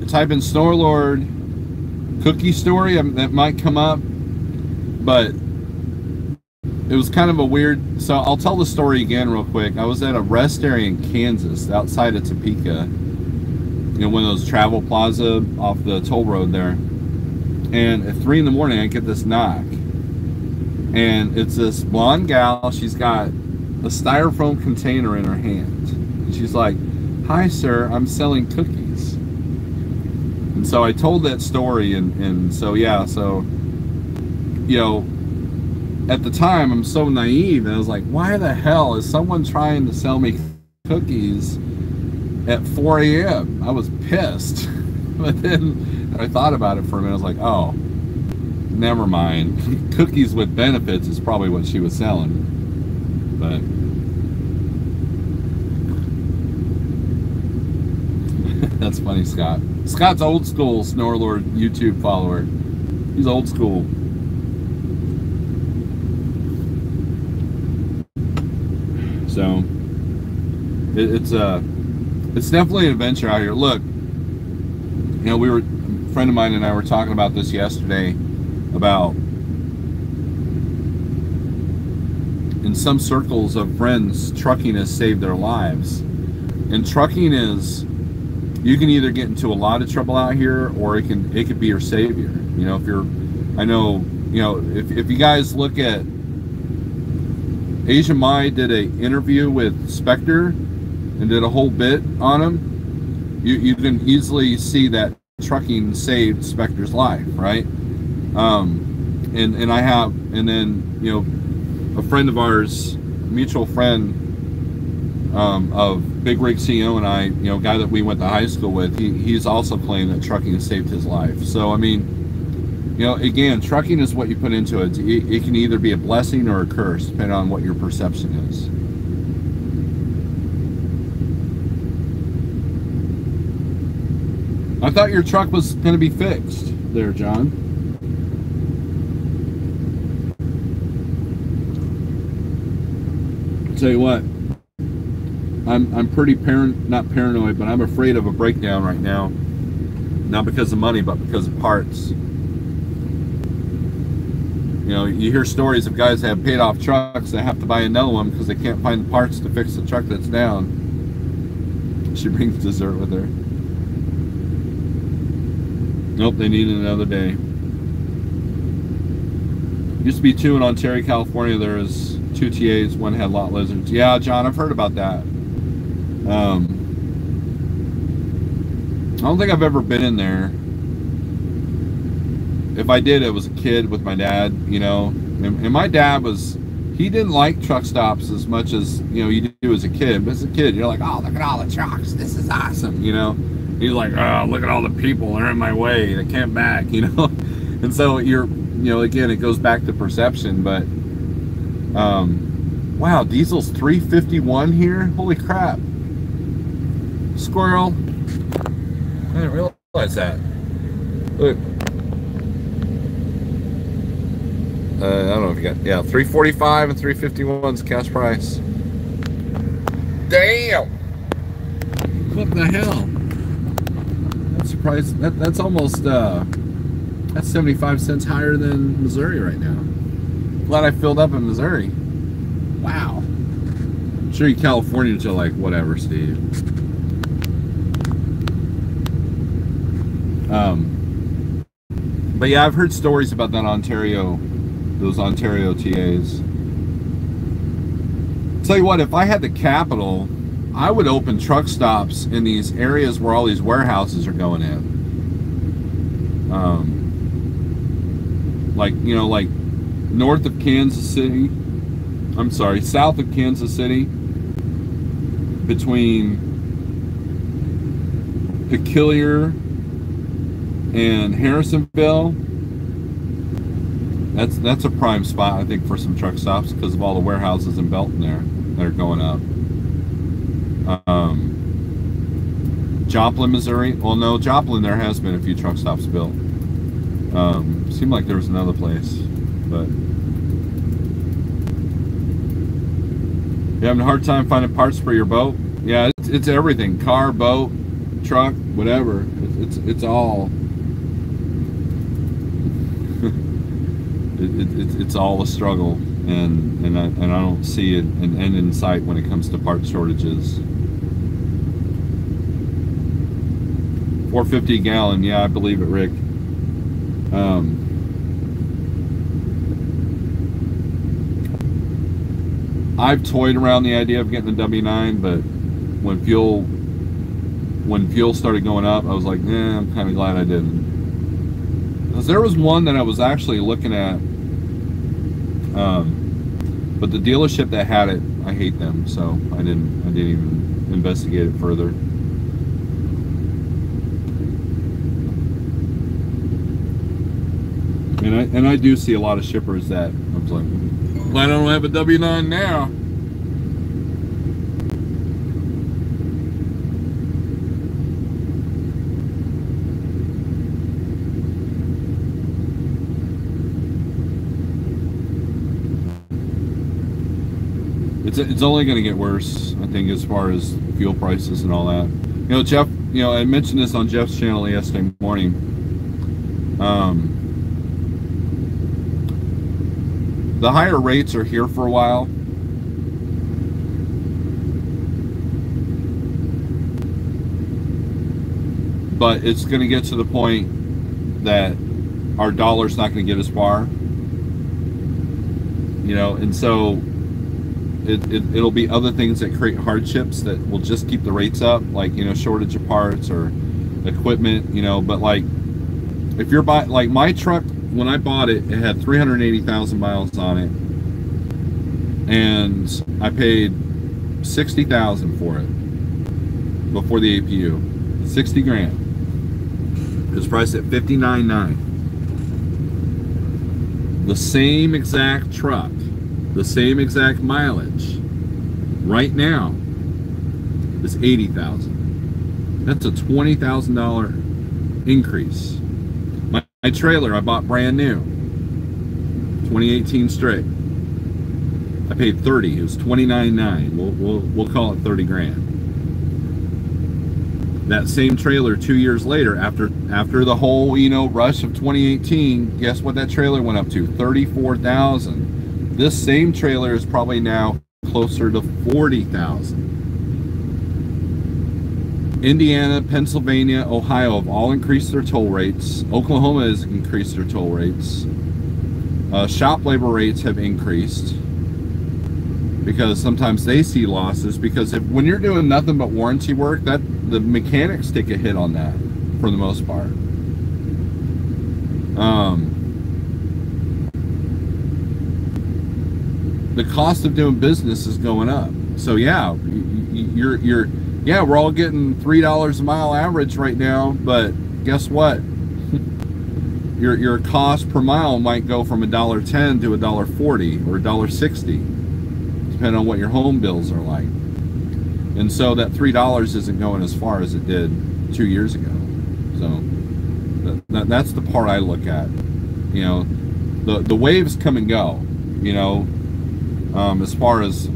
type in Snorelord cookie story. That might come up, but it was kind of a weird, so I'll tell the story again real quick. I was at a rest area in Kansas outside of Topeka, you know, one of those travel plaza off the toll road there. And at 3 in the morning, I get this knock. And it's this blonde gal. She's got a styrofoam container in her hand. And she's like, "Hi, sir, I'm selling cookies." And so I told that story. And so, yeah, so, you know, at the time, I'm so naive. And I was like, why the hell is someone trying to sell me cookies at 4 a.m.? I was pissed. But then I thought about it for a minute. I was like, oh, never mind. Cookies with benefits is probably what she was selling. But that's funny, Scott. Scott's old school Snorelord YouTube follower. He's old school. So it's definitely an adventure out here. Look, you know, a friend of mine and I were talking about this yesterday, about in some circles of friends, trucking has saved their lives. And trucking is, you can either get into a lot of trouble out here, or it could be your savior. You know, if you're, I know, you know, if you guys look at Asia Mai did an interview with Spectre and did a whole bit on him, you can easily see that trucking saved Spectre's life, right? And I have, and then, you know, a friend of ours, mutual friend of Big Rig CEO and I, you know, a guy that we went to high school with, he's also claimed that trucking has saved his life. So I mean, you know, again, trucking is what you put into it. It can either be a blessing or a curse, depending on what your perception is. I thought your truck was going to be fixed there, John. I'll tell you what, I'm pretty not paranoid, but I'm afraid of a breakdown right now. Not because of money, but because of parts. You know, you hear stories of guys that have paid off trucks that have to buy another one because they can't find the parts to fix the truck that's down. She brings dessert with her. Nope, they need another day. Used to be 2 in Ontario, California. There was 2 TAs, one had lot lizards. Yeah, John, I've heard about that. I don't think I've ever been in there. If I did, it was a kid with my dad, you know. And my dad he didn't like truck stops as much as, you know, you do as a kid. But as a kid, you're like, oh, look at all the trucks. This is awesome, you know. He's like, oh, look at all the people. They're in my way. They can't back, you know. And so you know, again, it goes back to perception. But, wow, diesel's $3.51 here? Holy crap. Squirrel. I didn't realize that. Look. I don't know if you got, yeah, $3.45 and $3.51's cash price. Damn! What the hell? That's surprised. That's almost that's 75 cents higher than Missouri right now. Glad I filled up in Missouri. Wow. I'm sure you Californians are like, whatever, Steve. But yeah, I've heard stories about that Ontario. Those Ontario TAs. Tell you what, if I had the capital, I would open truck stops in these areas where all these warehouses are going in. Like, you know, like north of Kansas City. I'm sorry, south of Kansas City, between Peculiar and Harrisonville. That's a prime spot, I think, for some truck stops because of all the warehouses in Belton there that are going up. Joplin, Missouri. Well, no, Joplin, there has been a few truck stops built. Seemed like there was another place, but you having a hard time finding parts for your boat? Yeah, it's everything: car, boat, truck, whatever. It's all. It's all a struggle. and I don't see an end in sight when it comes to part shortages. 450 a gallon, yeah, I believe it, Rick. I've toyed around the idea of getting a W9, but when fuel started going up, I was like, I'm kind of glad I didn't. Because there was one that I was actually looking at, but the dealership that had it, I hate them, so I didn't even investigate it further. And I do see a lot of shippers that I was like, well, I don't have a W9 now. It's only going to get worse, I think, as far as fuel prices and all that. You know, Jeff, you know, I mentioned this on Jeff's channel yesterday morning. The higher rates are here for a while. But it's going to get to the point that our dollar's not going to get as far. You know, and so it'll be other things that create hardships that will just keep the rates up, like, you know, shortage of parts or equipment, you know. But like, if you're buying, like my truck, when I bought it, it had 380,000 miles on it, and I paid 60,000 for it before the APU. 60 grand. It was priced at 59.9. The same exact truck, the same exact mileage, right now is 80,000. That's a $20,000 increase. My trailer I bought brand new, 2018 straight. I paid 30. It was 29.9. We'll call it 30 grand. That same trailer 2 years later, after the whole, you know, rush of 2018, guess what that trailer went up to? 34,000. This same trailer is probably now closer to 40,000. Indiana, Pennsylvania, Ohio have all increased their toll rates. Oklahoma has increased their toll rates. Shop labor rates have increased because sometimes they see losses, because when you're doing nothing but warranty work, that the mechanics take a hit on that for the most part. The cost of doing business is going up. So yeah, yeah, we're all getting $3 a mile average right now, but guess what? Your cost per mile might go from $1.10 to $1.40 or $1.60, depending on what your home bills are like. And so that $3 isn't going as far as it did 2 years ago. So that's the part I look at. You know, the waves come and go. You know, as far as,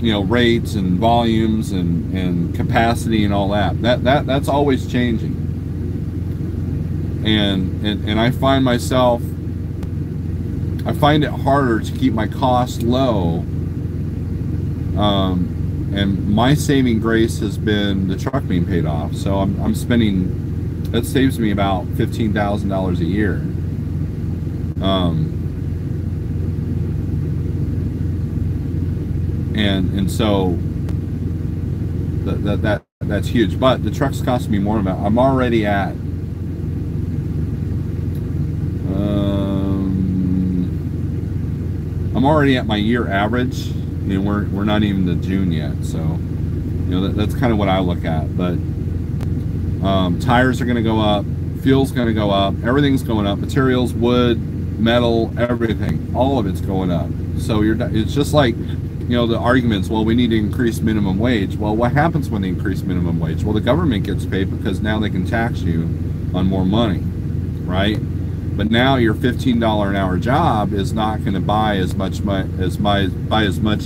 you know, rates and volumes and capacity and all that. That's always changing. And I find it harder to keep my costs low. And my saving grace has been the truck being paid off. So I'm spending, that saves me about $15,000 a year. And so that's huge. But the trucks cost me more. I'm already at my year average. You know, we're not even to June yet, so you know that's kind of what I look at. But tires are going to go up, fuel's going to go up, everything's going up. Materials, wood, metal, everything, all of it's going up. So it's just like, you know, the arguments, well, we need to increase minimum wage. Well, what happens when they increase minimum wage? Well, the government gets paid because now they can tax you on more money, right? But now your $15 an hour job is not going to buy as much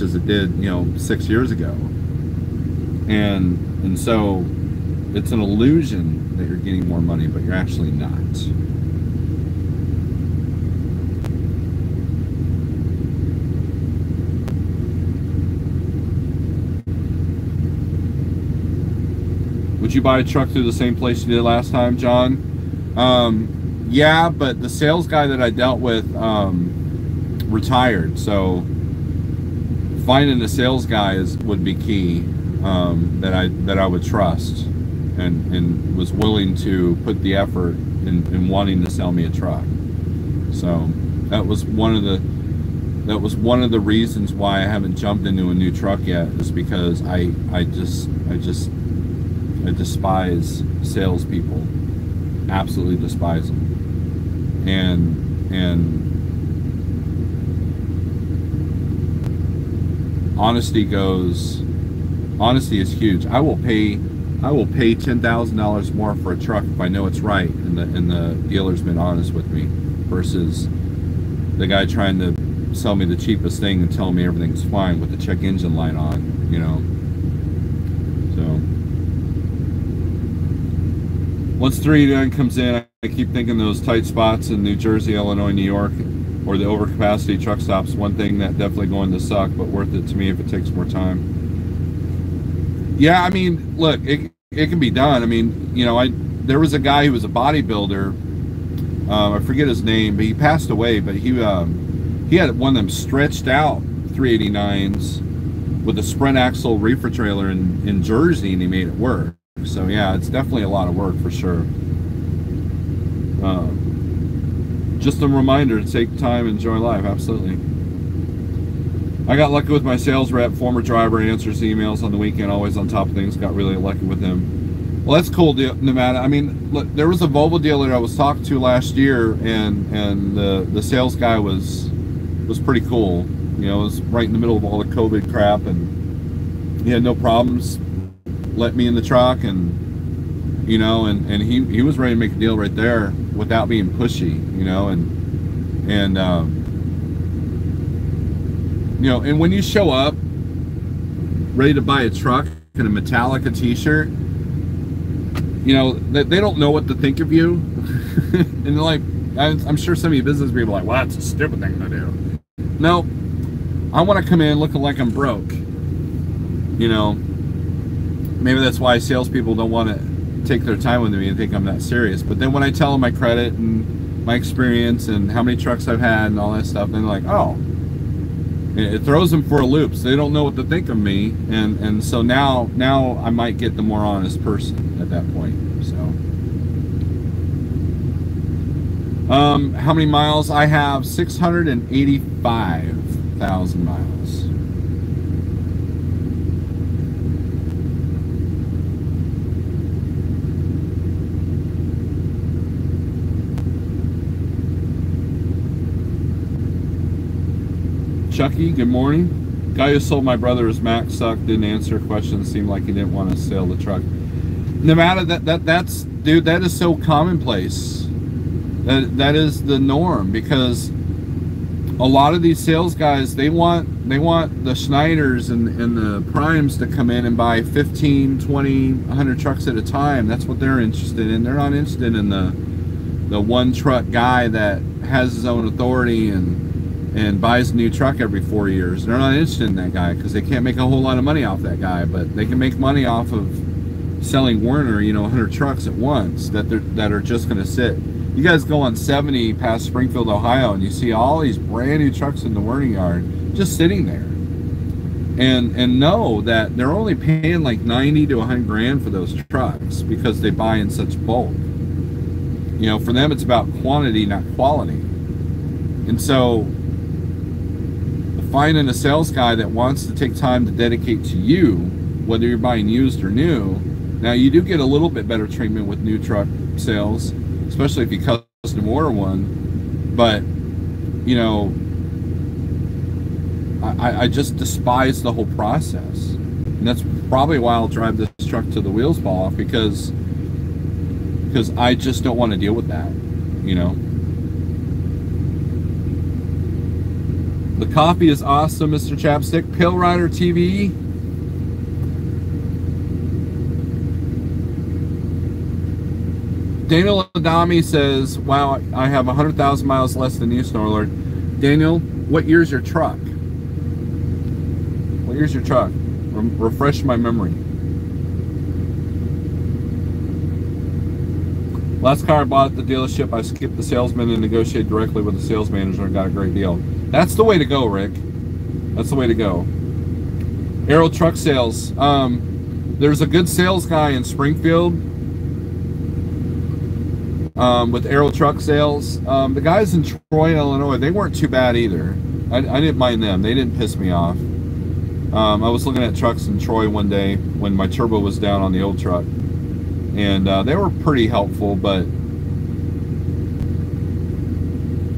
as it did, you know, 6 years ago. And so it's an illusion that you're getting more money, but you're actually not. Did you buy a truck through the same place you did last time, John? Yeah, but the sales guy that I dealt with retired, so finding a sales guy would be key, that I would trust and was willing to put the effort in wanting to sell me a truck. So that was one of the reasons why I haven't jumped into a new truck yet, is because I despise salespeople, absolutely despise them, and honesty is huge. I will pay $10,000 more for a truck if I know it's right and the dealer's been honest with me, versus the guy trying to sell me the cheapest thing and tell me everything's fine with the check engine light on, you know. So once 389 comes in, I keep thinking those tight spots in New Jersey, Illinois, New York, or the overcapacity truck stops, one thing that definitely going to suck, but worth it to me if it takes more time. Yeah, I mean, look, it can be done. I mean, you know, there was a guy who was a bodybuilder. I forget his name, but he passed away. But he had one of them stretched out 389s with a sprint axle reefer trailer in Jersey, and he made it work. So yeah, it's definitely a lot of work for sure. Just a reminder to take time, enjoy life. Absolutely. I got lucky with my sales rep, former driver, answers emails on the weekend, always on top of things. Got really lucky with him. Well, that's cool, Nevada. I mean, look, there was a Volvo dealer I was talking to last year, and the sales guy was pretty cool. You know, it was right in the middle of all the COVID crap, and he had no problems. Let me in the truck, and you know, and he was ready to make a deal right there without being pushy. You know, and you know, and when you show up ready to buy a truck and a Metallica t-shirt, you know, they don't know what to think of you. And they're like, I'm sure some of you business people are like, well, that's a stupid thing to do. No, I want to come in looking like I'm broke. You know, maybe that's why salespeople don't want to take their time with me and think I'm not serious. But then when I tell them my credit and my experience and how many trucks I've had and all that stuff, then they're like, oh. It throws them for a loop, so they don't know what to think of me, and so now I might get the more honest person at that point. So, how many miles? I have 685,000 miles. Chucky, good morning. Guy who sold my brother his Mac sucked, didn't answer questions, seemed like he didn't want to sell the truck. Nevada, that's dude, that is so commonplace. That is the norm, because a lot of these sales guys, they want the Schneiders and the Primes to come in and buy 15, 20, 100 trucks at a time. That's what they're interested in. They're not interested in the one truck guy that has his own authority and buys a new truck every 4 years. They're not interested in that guy because they can't make a whole lot of money off that guy, but they can make money off of selling Werner, you know, 100 trucks at once that are just going to sit. You guys go on 70 past Springfield, Ohio, and you see all these brand new trucks in the Werner yard just sitting there, and know that they're only paying like 90 to 100 grand for those trucks because they buy in such bulk. You know, for them it's about quantity, not quality. And so finding a sales guy that wants to take time to dedicate to you, whether you're buying used or new. Now, you do get a little bit better treatment with new truck sales, especially if you custom order one. But, you know, I just despise the whole process. And that's probably why I'll drive this truck till the wheels fall off, because I just don't want to deal with that, you know. The coffee is awesome, Mr. Chapstick. Pill Rider TV. Daniel Adami says, wow, I have 100,000 miles less than you, Snorelord. Daniel, what year's your truck? What year's your truck? Refresh my memory. Last car I bought at the dealership, I skipped the salesman and negotiated directly with the sales manager and got a great deal. That's the way to go, Rick. That's the way to go. Aero truck sales. There's a good sales guy in Springfield with Aero truck sales. The guys in Troy, Illinois, they weren't too bad either. I didn't mind them. They didn't piss me off. I was looking at trucks in Troy one day when my turbo was down on the old truck, and they were pretty helpful, but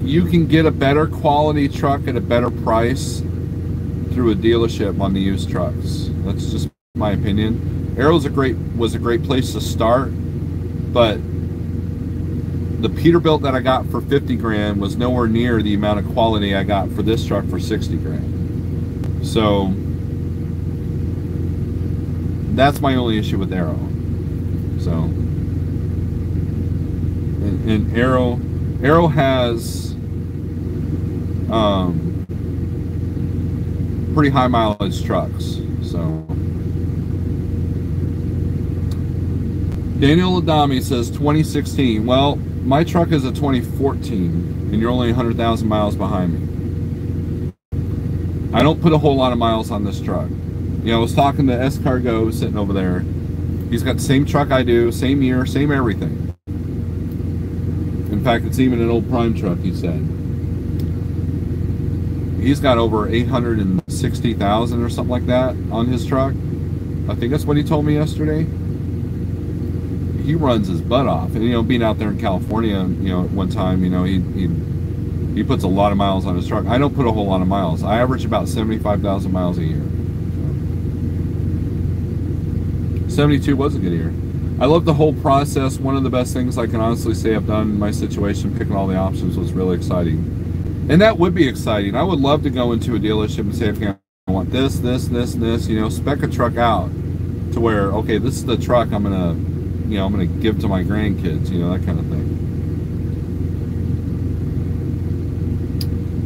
you can get a better quality truck at a better price through a dealership on the used trucks. That's just my opinion. Aero's was a great place to start, but the Peterbilt that I got for 50 grand was nowhere near the amount of quality I got for this truck for 60 grand. So that's my only issue with Aero. So, and Aero has pretty high mileage trucks. So Daniel Adami says 2016. Well, my truck is a 2014, and you're only 100,000 miles behind me. I don't put a whole lot of miles on this truck. You know, I was talking to Escargo sitting over there. He's got the same truck I do, same year, same everything. In fact, it's even an old Prime truck, he said. He's got over 860,000 or something like that on his truck. I think that's what he told me yesterday. He runs his butt off. And, you know, being out there in California, you know, at one time, you know, he puts a lot of miles on his truck. I don't put a whole lot of miles. I average about 75,000 miles a year. 72 was a good year. I love the whole process. One of the best things I can honestly say I've done in my situation, picking all the options, was really exciting. And that would be exciting. I would love to go into a dealership and say, okay, I want this, this, this, and this, you know, spec a truck out to where, okay, this is the truck I'm gonna, you know, I'm gonna give to my grandkids, you know, that kind of thing.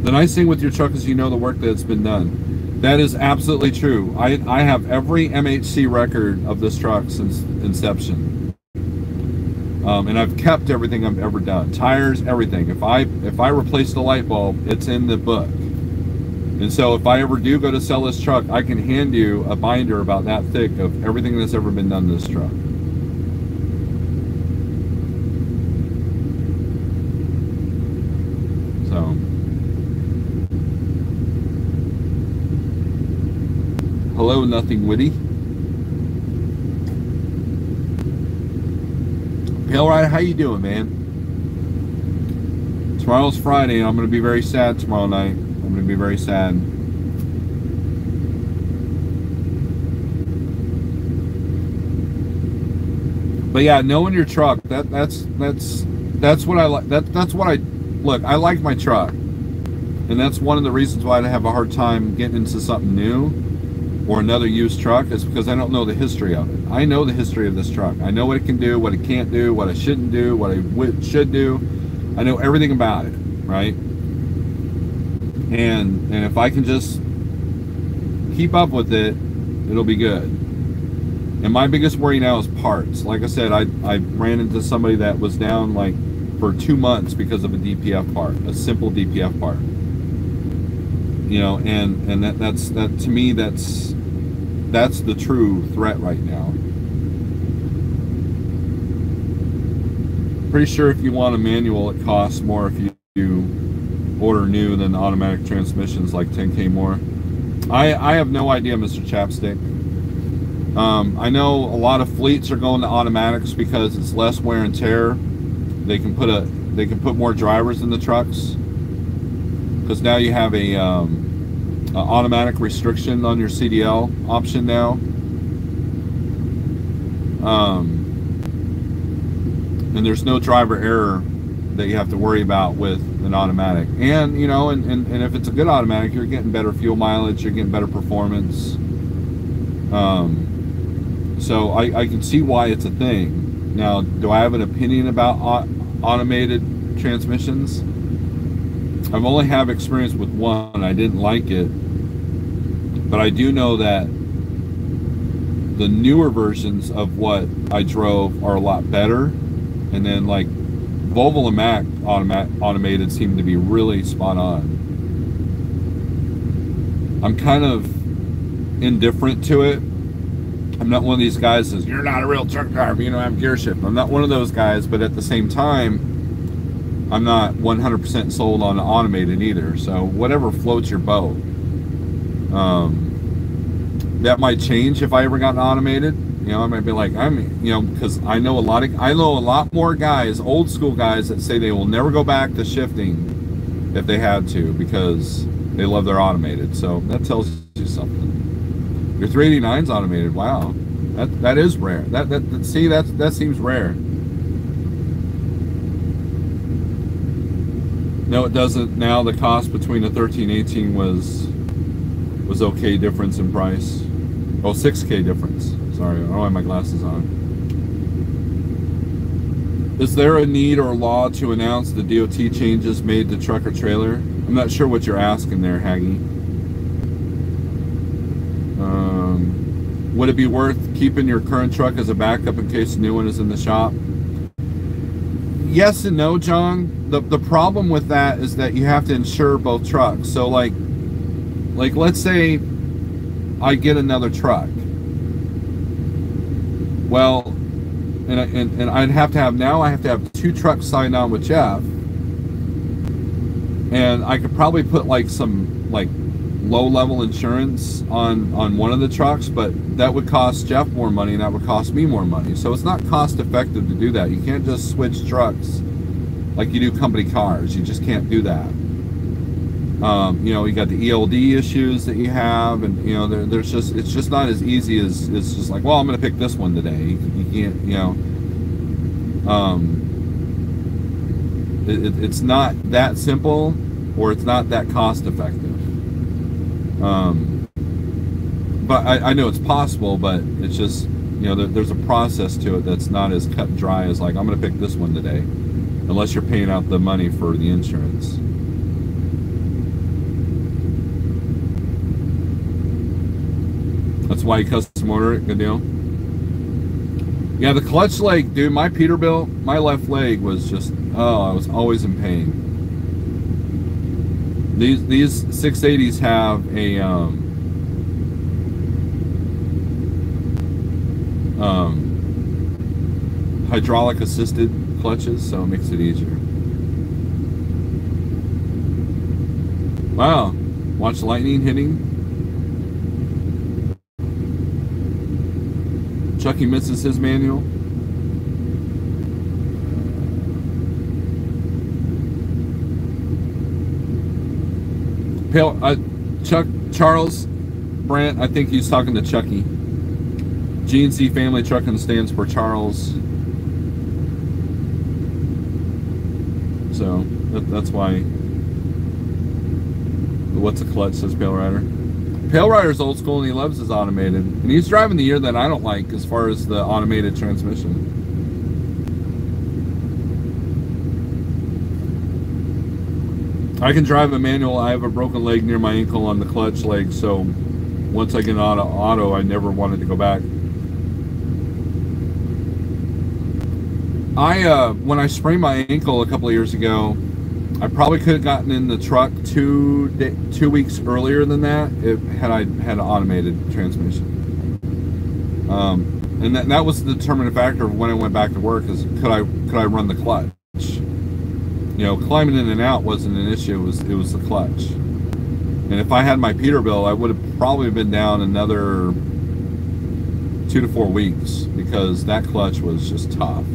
The nice thing with your truck is you know the work that's been done. That is absolutely true. I have every MHC record of this truck since inception, and I've kept everything I've ever done. Tires, everything. If I replace the light bulb, it's in the book. And so if I ever do go to sell this truck, I can hand you a binder about that thick of everything that's ever been done to this truck. So. Hello, Nothing Witty. Pale Rider, how you doing, man? Tomorrow's Friday, and I'm going to be very sad tomorrow night. I'm going to be very sad. But yeah, knowing your truck, that's what I like. That's what I look. I like my truck, and that's one of the reasons why I have a hard time getting into something new or another used truck, is because I don't know the history of it. I know the history of this truck. I know what it can do, what it can't do, what I shouldn't do, what I should do. I know everything about it, right? And if I can just keep up with it, it'll be good. And my biggest worry now is parts. Like I said, I ran into somebody that was down like for 2 months because of a DPF part, a simple DPF part. You know, and that to me, that's the true threat right now. Pretty sure if you want a manual, it costs more if you order new than the automatic transmissions, like 10K more. I have no idea, Mr. Chapstick. I know a lot of fleets are going to automatics because it's less wear and tear. They can put more drivers in the trucks, because now you have a automatic restriction on your CDL option now. And there's no driver error that you have to worry about with an automatic. And you know, and if it's a good automatic, you're getting better fuel mileage, you're getting better performance. So I can see why it's a thing. Now, do I have an opinion about automated transmissions? I've only have experience with one. I didn't like it, but I do know that the newer versions of what I drove are a lot better. And then like Volvo and Mac automated seem to be really spot on. I'm kind of indifferent to it. I'm not one of these guys that says, you're not a real truck driver, you don't have gear shift. I'm not one of those guys, but at the same time, I'm not 100% sold on automated either. So whatever floats your boat. That might change if I ever got automated. You know, I might be like, because I know a lot more guys, old school guys, that say they will never go back to shifting if they had to because they love their automated. So that tells you something. Your 389's automated. Wow, that is rare. That seems rare. No, it doesn't. Now the cost between the 1318 was okay difference in price. Oh, 6K difference. Sorry, I don't have my glasses on. Is there a need or law to announce the DOT changes made to truck or trailer? I'm not sure what you're asking there, Haggy. Would it be worth keeping your current truck as a backup in case a new one is in the shop? Yes and no, John. The problem with that is that you have to insure both trucks. So like let's say I get another truck. Well, and I'd have to have 2 trucks signed on with Jeff, and I could probably put like some like low-level insurance on one of the trucks, but that would cost Jeff more money and that would cost me more money. So it's not cost-effective to do that. You can't just switch trucks like you do company cars. You just can't do that. You know, you got the ELD issues that you have, and you know, it's just not as easy as it's just like, well, I'm going to pick this one today. You can't, you know, it's not that simple, or it's not that cost effective. But I know it's possible, but it's just, you know, there's a process to it that's not as cut and dry as like, I'm going to pick this one today, unless you're paying out the money for the insurance. That's why you custom order it. Good deal. Yeah, the clutch leg, dude, my Peterbilt, my left leg was just, oh, I was always in pain. These 680s have a hydraulic assisted clutches, so it makes it easier. Wow, watch lightning hitting. Chucky misses his manual. Charles Brandt, I think he's talking to Chucky. GNC Family Trucking stands for Charles. So that's why. What's a clutch, says Pale Rider. Pale Rider's old school and he loves his automated. And he's driving the year that I don't like as far as the automated transmission. I can drive a manual. I have a broken leg near my ankle on the clutch leg, so once I get on auto, I never wanted to go back. When I sprained my ankle a couple of years ago, I probably could have gotten in the truck 2 weeks earlier than that had I had an automated transmission. And that was the determining factor of when I went back to work, is could I run the clutch? You know, climbing in and out wasn't an issue. It was the clutch. And if I had my Peterbilt, I would have probably been down another 2 to 4 weeks, because that clutch was just tough.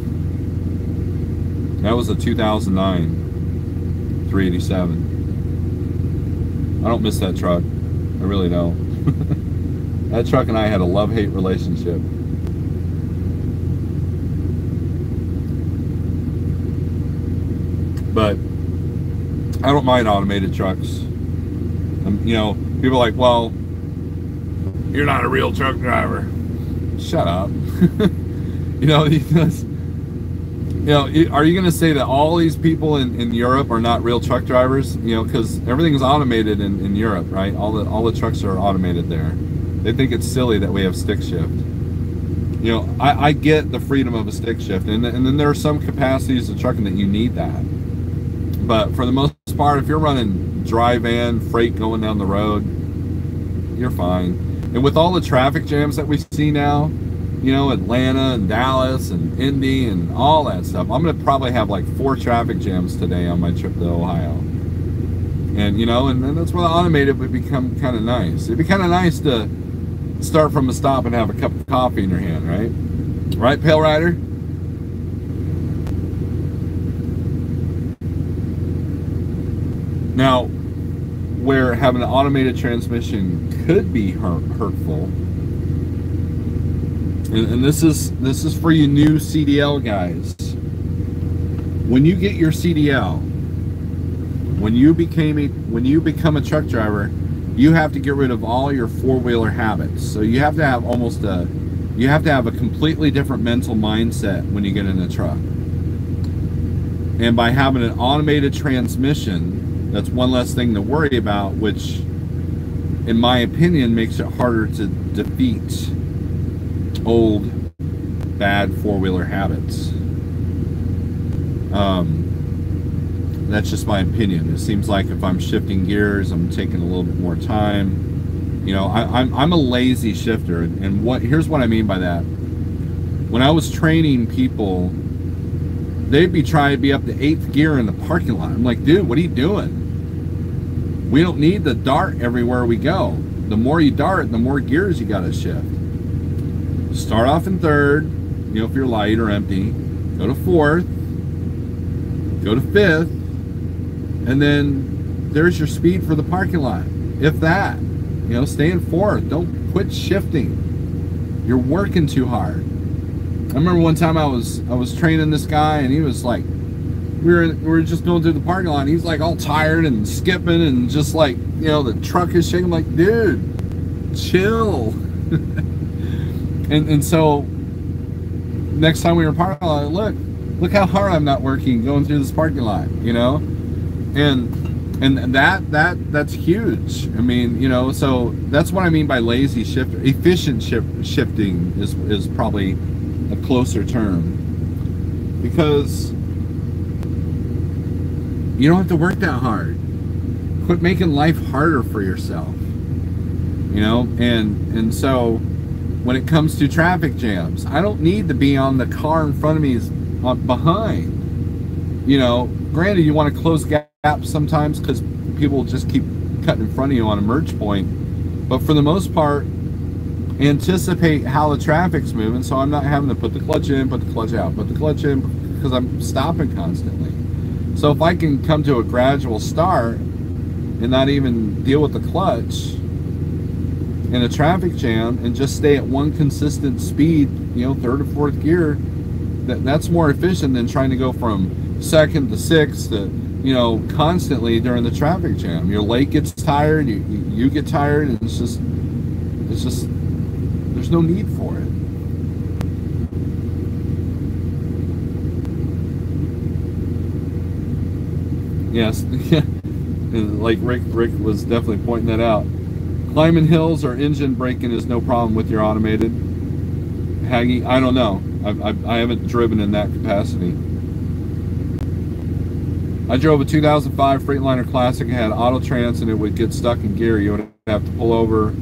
That was a 2009 387. I don't miss that truck. I really don't. That truck and I had a love-hate relationship. But I don't mind automated trucks. You know, people are like, well, you're not a real truck driver. Shut up. You know, are you going to say that all these people in Europe are not real truck drivers? You know, because everything is automated in Europe, right? All the trucks are automated there. They think it's silly that we have stick shift. You know, I get the freedom of a stick shift, and then there are some capacities of trucking that you need that. But for the most part, if you're running dry van freight going down the road, you're fine. And with all the traffic jams that we see now, you know, Atlanta and Dallas and Indy and all that stuff, I'm gonna probably have like 4 traffic jams today on my trip to Ohio. And you know, and that's where the automated would become kind of nice. It'd be kind of nice to start from a stop and have a cup of coffee in your hand, right? Right, Pale Rider? Now, where having an automated transmission could be hurtful, and this is for you new CDL guys. When you get your CDL, when you become a truck driver, you have to get rid of all your four-wheeler habits. So you have to have a completely different mental mindset when you get in a truck. And by having an automated transmission, that's one less thing to worry about, which in my opinion makes it harder to defeat old bad four-wheeler habits. That's just my opinion. It seems like if I'm shifting gears, I'm taking a little bit more time. You know, I'm a lazy shifter, and here's what I mean by that. When I was training people, they'd be trying to be up to 8th gear in the parking lot. I'm like, dude, what are you doing? We don't need to dart everywhere we go. The more you dart, the more gears you got to shift. Start off in 3rd, you know, if you're light or empty. Go to 4th. Go to 5th. And then there's your speed for the parking lot. If that, you know, stay in 4th. Don't quit shifting. You're working too hard. I remember one time I was training this guy, and he was like, we were just going through the parking lot, and he's like all tired and skipping and just like, you know, the truck is shaking. I'm like, dude, chill. and so next time we were in the parking lot, look how hard I'm not working going through this parking lot, you know? And that's huge. I mean, you know, so that's what I mean by lazy shifter. Efficient shifting is probably a closer term, because you don't have to work that hard. Quit making life harder for yourself, you know. And so when it comes to traffic jams, I don't need to be on the car in front of me behind. You know, granted, you want to close gaps sometimes because people just keep cutting in front of you on a merge point, but for the most part, anticipate how the traffic's moving, so I'm not having to put the clutch in, put the clutch out, put the clutch in, because I'm stopping constantly. So if I can come to a gradual start and not even deal with the clutch in a traffic jam and just stay at one consistent speed, you know, 3rd or 4th gear, that's more efficient than trying to go from 2nd to 6th to, you know, constantly during the traffic jam. Your leg gets tired, you get tired, and it's just there's no need for it. Yes, like Rick was definitely pointing that out. Climbing hills or engine braking is no problem with your automated. Haggy, I don't know. I haven't driven in that capacity. I drove a 2005 Freightliner Classic. It had auto trans, and it would get stuck in gear. You would have to pull over,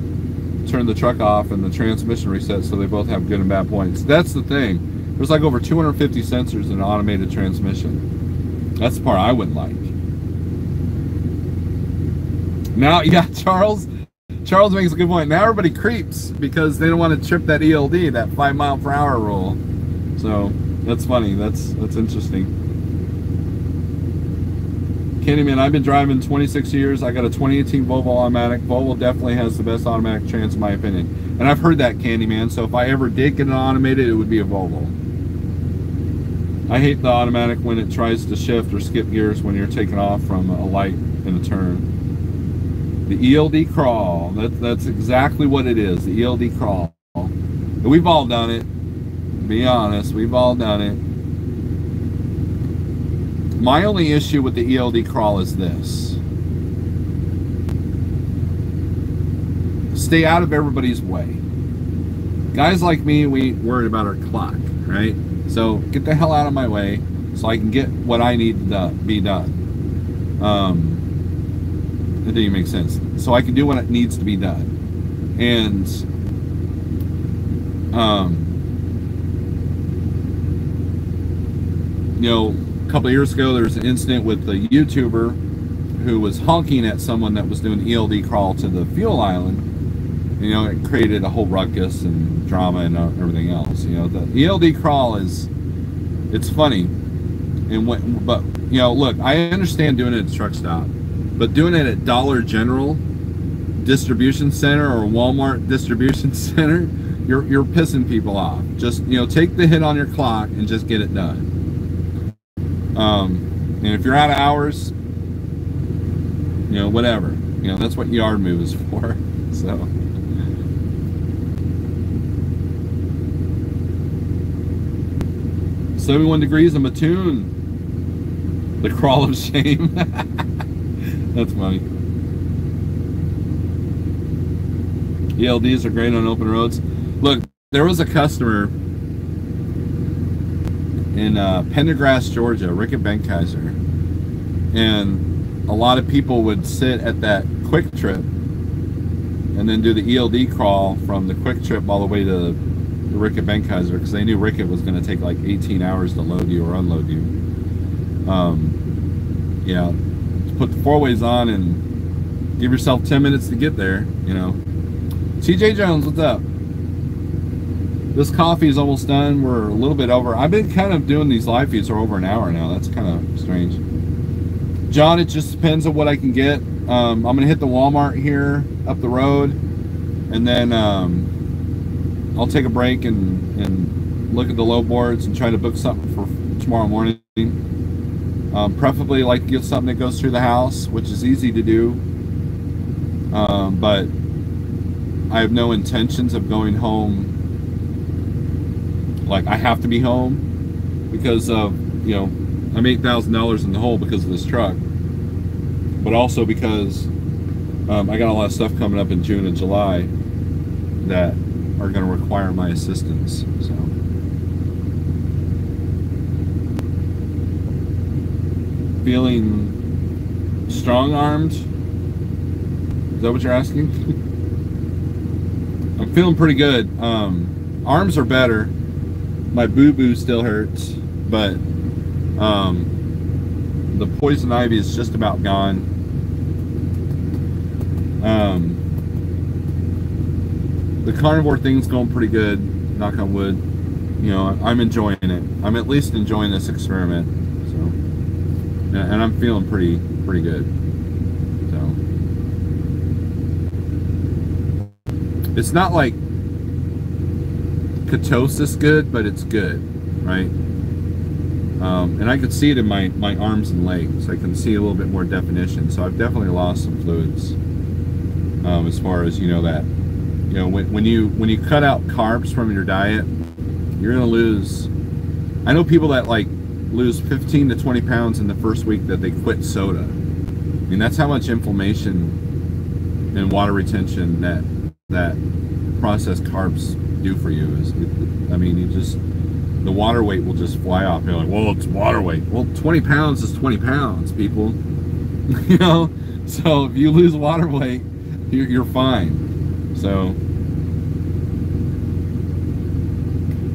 turn the truck off, and the transmission reset, so they both have good and bad points. That's the thing. There's like over 250 sensors in an automated transmission. That's the part I wouldn't like. Now, yeah, Charles makes a good point. Now everybody creeps because they don't want to trip that ELD, that 5 mile per hour rule. So that's funny. That's interesting. Candyman, I've been driving 26 years. I got a 2018 Volvo automatic. Volvo definitely has the best automatic trans in my opinion. And I've heard that, Candyman. So if I ever did get an automated, it would be a Volvo. I hate the automatic when it tries to shift or skip gears when you're taking off from a light in a turn. The ELD crawl, that's exactly what it is, the ELD crawl. We've all done it, to be honest, we've all done it. My only issue with the ELD crawl is this. Stay out of everybody's way. Guys like me, we worry about our clock, right? So get the hell out of my way so I can get what I need to be done. It didn't make sense. So I can do what it needs to be done. And you know, a couple of years ago there was an incident with a YouTuber who was honking at someone that was doing ELD crawl to the fuel island. You know, it created a whole ruckus and drama and everything else. You know, the ELD crawl it's funny, and but you know, look, I understand doing it at a truck stop, but doing it at Dollar General distribution center or Walmart distribution center, you're pissing people off. Just, you know, take the hit on your clock and just get it done. And if you're out of hours, you know, whatever. You know, that's what yard move is for. So. 71 degrees in Mattoon. The crawl of shame. That's funny. ELDs are great on open roads. Look, there was a customer in Pendergrass, Georgia, Rick at Benkheiser, and a lot of people would sit at that quick trip and then do the ELD crawl from the quick trip all the way to Rick at Benkheiser, because they knew Rick was going to take like 18 hours to load you or unload you. Yeah, put the four-ways on and give yourself 10 minutes to get there, you know. TJ Jones, what's up? This coffee is almost done. We're a little bit over. I've been kind of doing these live feeds for over an hour now. That's kind of strange. John, it just depends on what I can get. I'm going to hit the Walmart here up the road, and then I'll take a break and look at the load boards and try to book something for tomorrow morning. Preferably like to get something that goes through the house, which is easy to do. But I have no intentions of going home. Like, I have to be home because of, you know, I'm $8,000 in the hole because of this truck, but also because I got a lot of stuff coming up in June and July that are going to require my assistance. So feeling strong-armed? Is that what you're asking? I'm feeling pretty good. Arms are better. My boo-boo still hurts, but the poison ivy is just about gone. The carnivore thing's going pretty good, knock on wood. You know, I'm enjoying it. I'm at least enjoying this experiment. So, and I'm feeling pretty good. So, it's not like ketosis good, but it's good, right? And I can see it in my arms and legs. I can see a little bit more definition. So I've definitely lost some fluids. As far as, you know, that, you know, when you cut out carbs from your diet, you're gonna lose. I know people that like lose 15 to 20 pounds in the first week that they quit soda. I mean, that's how much inflammation and water retention that processed carbs do for you. I mean, the water weight will just fly off. You're like, well, it's water weight. Well, 20 pounds is 20 pounds, people. You know, so if you lose water weight, you're fine. So,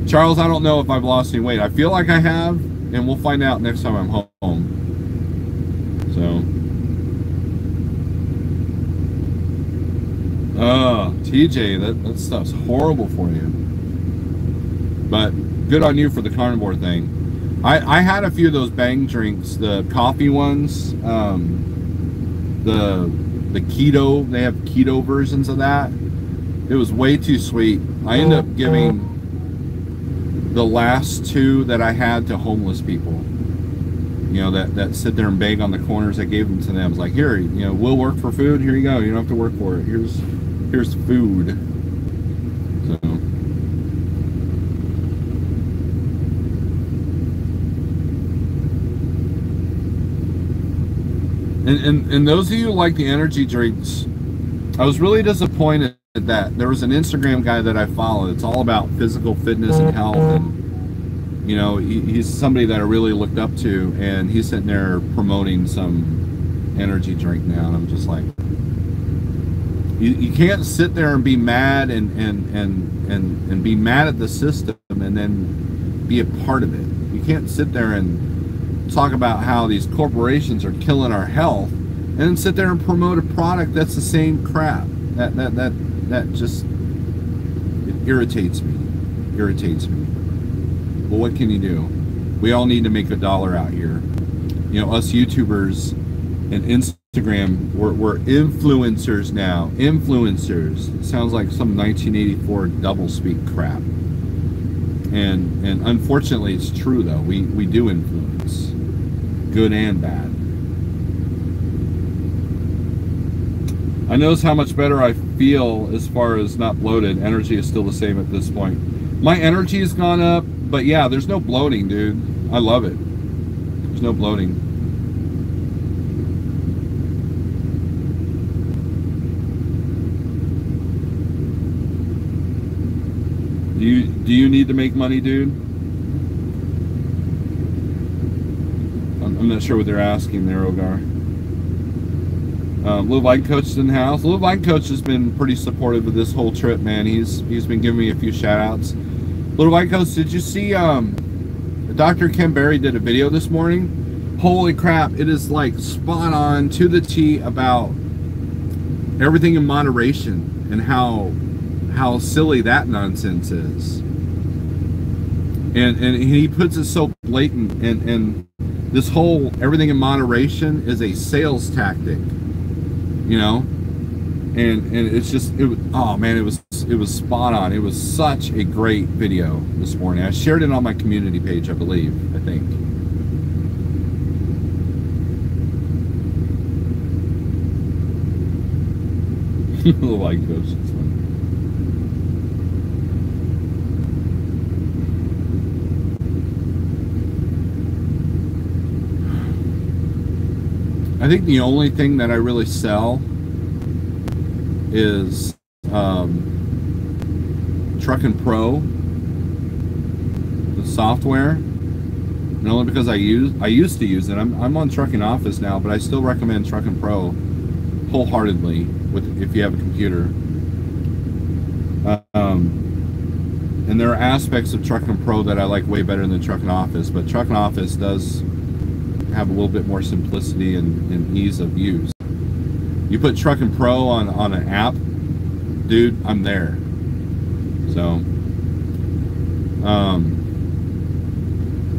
Charles, I don't know if I've lost any weight. I feel like I have, and we'll find out next time I'm home. So, oh, TJ, that stuff's horrible for you. But good on you for the carnivore thing. I had a few of those Bang drinks, the coffee ones, the keto. They have keto versions of that. It was way too sweet. I ended up giving the last two that I had to homeless people. You know, that sit there and beg on the corners. I gave them to them. I was like, here, you know, we'll work for food. Here you go. You don't have to work for it. Here's food. So. And those of you who like the energy drinks, I was really disappointed that there was an Instagram guy that I follow. It's all about physical fitness and health, and you know, he's somebody that I really looked up to, and he's sitting there promoting some energy drink now, and I'm just like, you can't sit there and be mad and be mad at the system and then be a part of it. You can't sit there and talk about how these corporations are killing our health and then sit there and promote a product that's the same crap. That just, it irritates me. Irritates me. Well, what can you do? We all need to make $1 out here. You know, us YouTubers and Instagram, we're influencers now. Influencers. It sounds like some 1984 doublespeak crap. And unfortunately, it's true though. We do influence, good and bad. I notice how much better I feel as far as not bloated. Energy is still the same at this point. My energy has gone up, but yeah, there's no bloating, dude. I love it. There's no bloating. Do you need to make money, dude? I'm not sure what they're asking there, Ogar. Little Light Coach is in the house. Little Light Coach has been pretty supportive of this whole trip, man. He's been giving me a few shout outs. Little Light Coach, did you see Dr. Ken Berry did a video this morning? Holy crap, it is like spot on to the T about everything in moderation and how silly that nonsense is. And he puts it so blatant, and this whole everything in moderation is a sales tactic. You know, and it's just, oh man, it was spot on. It was such a great video this morning. I shared it on my community page, I think. Like Coach, it's funny. I think the only thing that I really sell is Truckin' Pro, the software. And only because I used to use it. I'm on Trucking Office now, but I still recommend Truckin' Pro wholeheartedly if you have a computer. And there are aspects of Truckin' Pro that I like way better than Truckin' Office, but Truckin' Office does have a little bit more simplicity and ease of use. You put Truckin' Pro on an app, dude, I'm there. So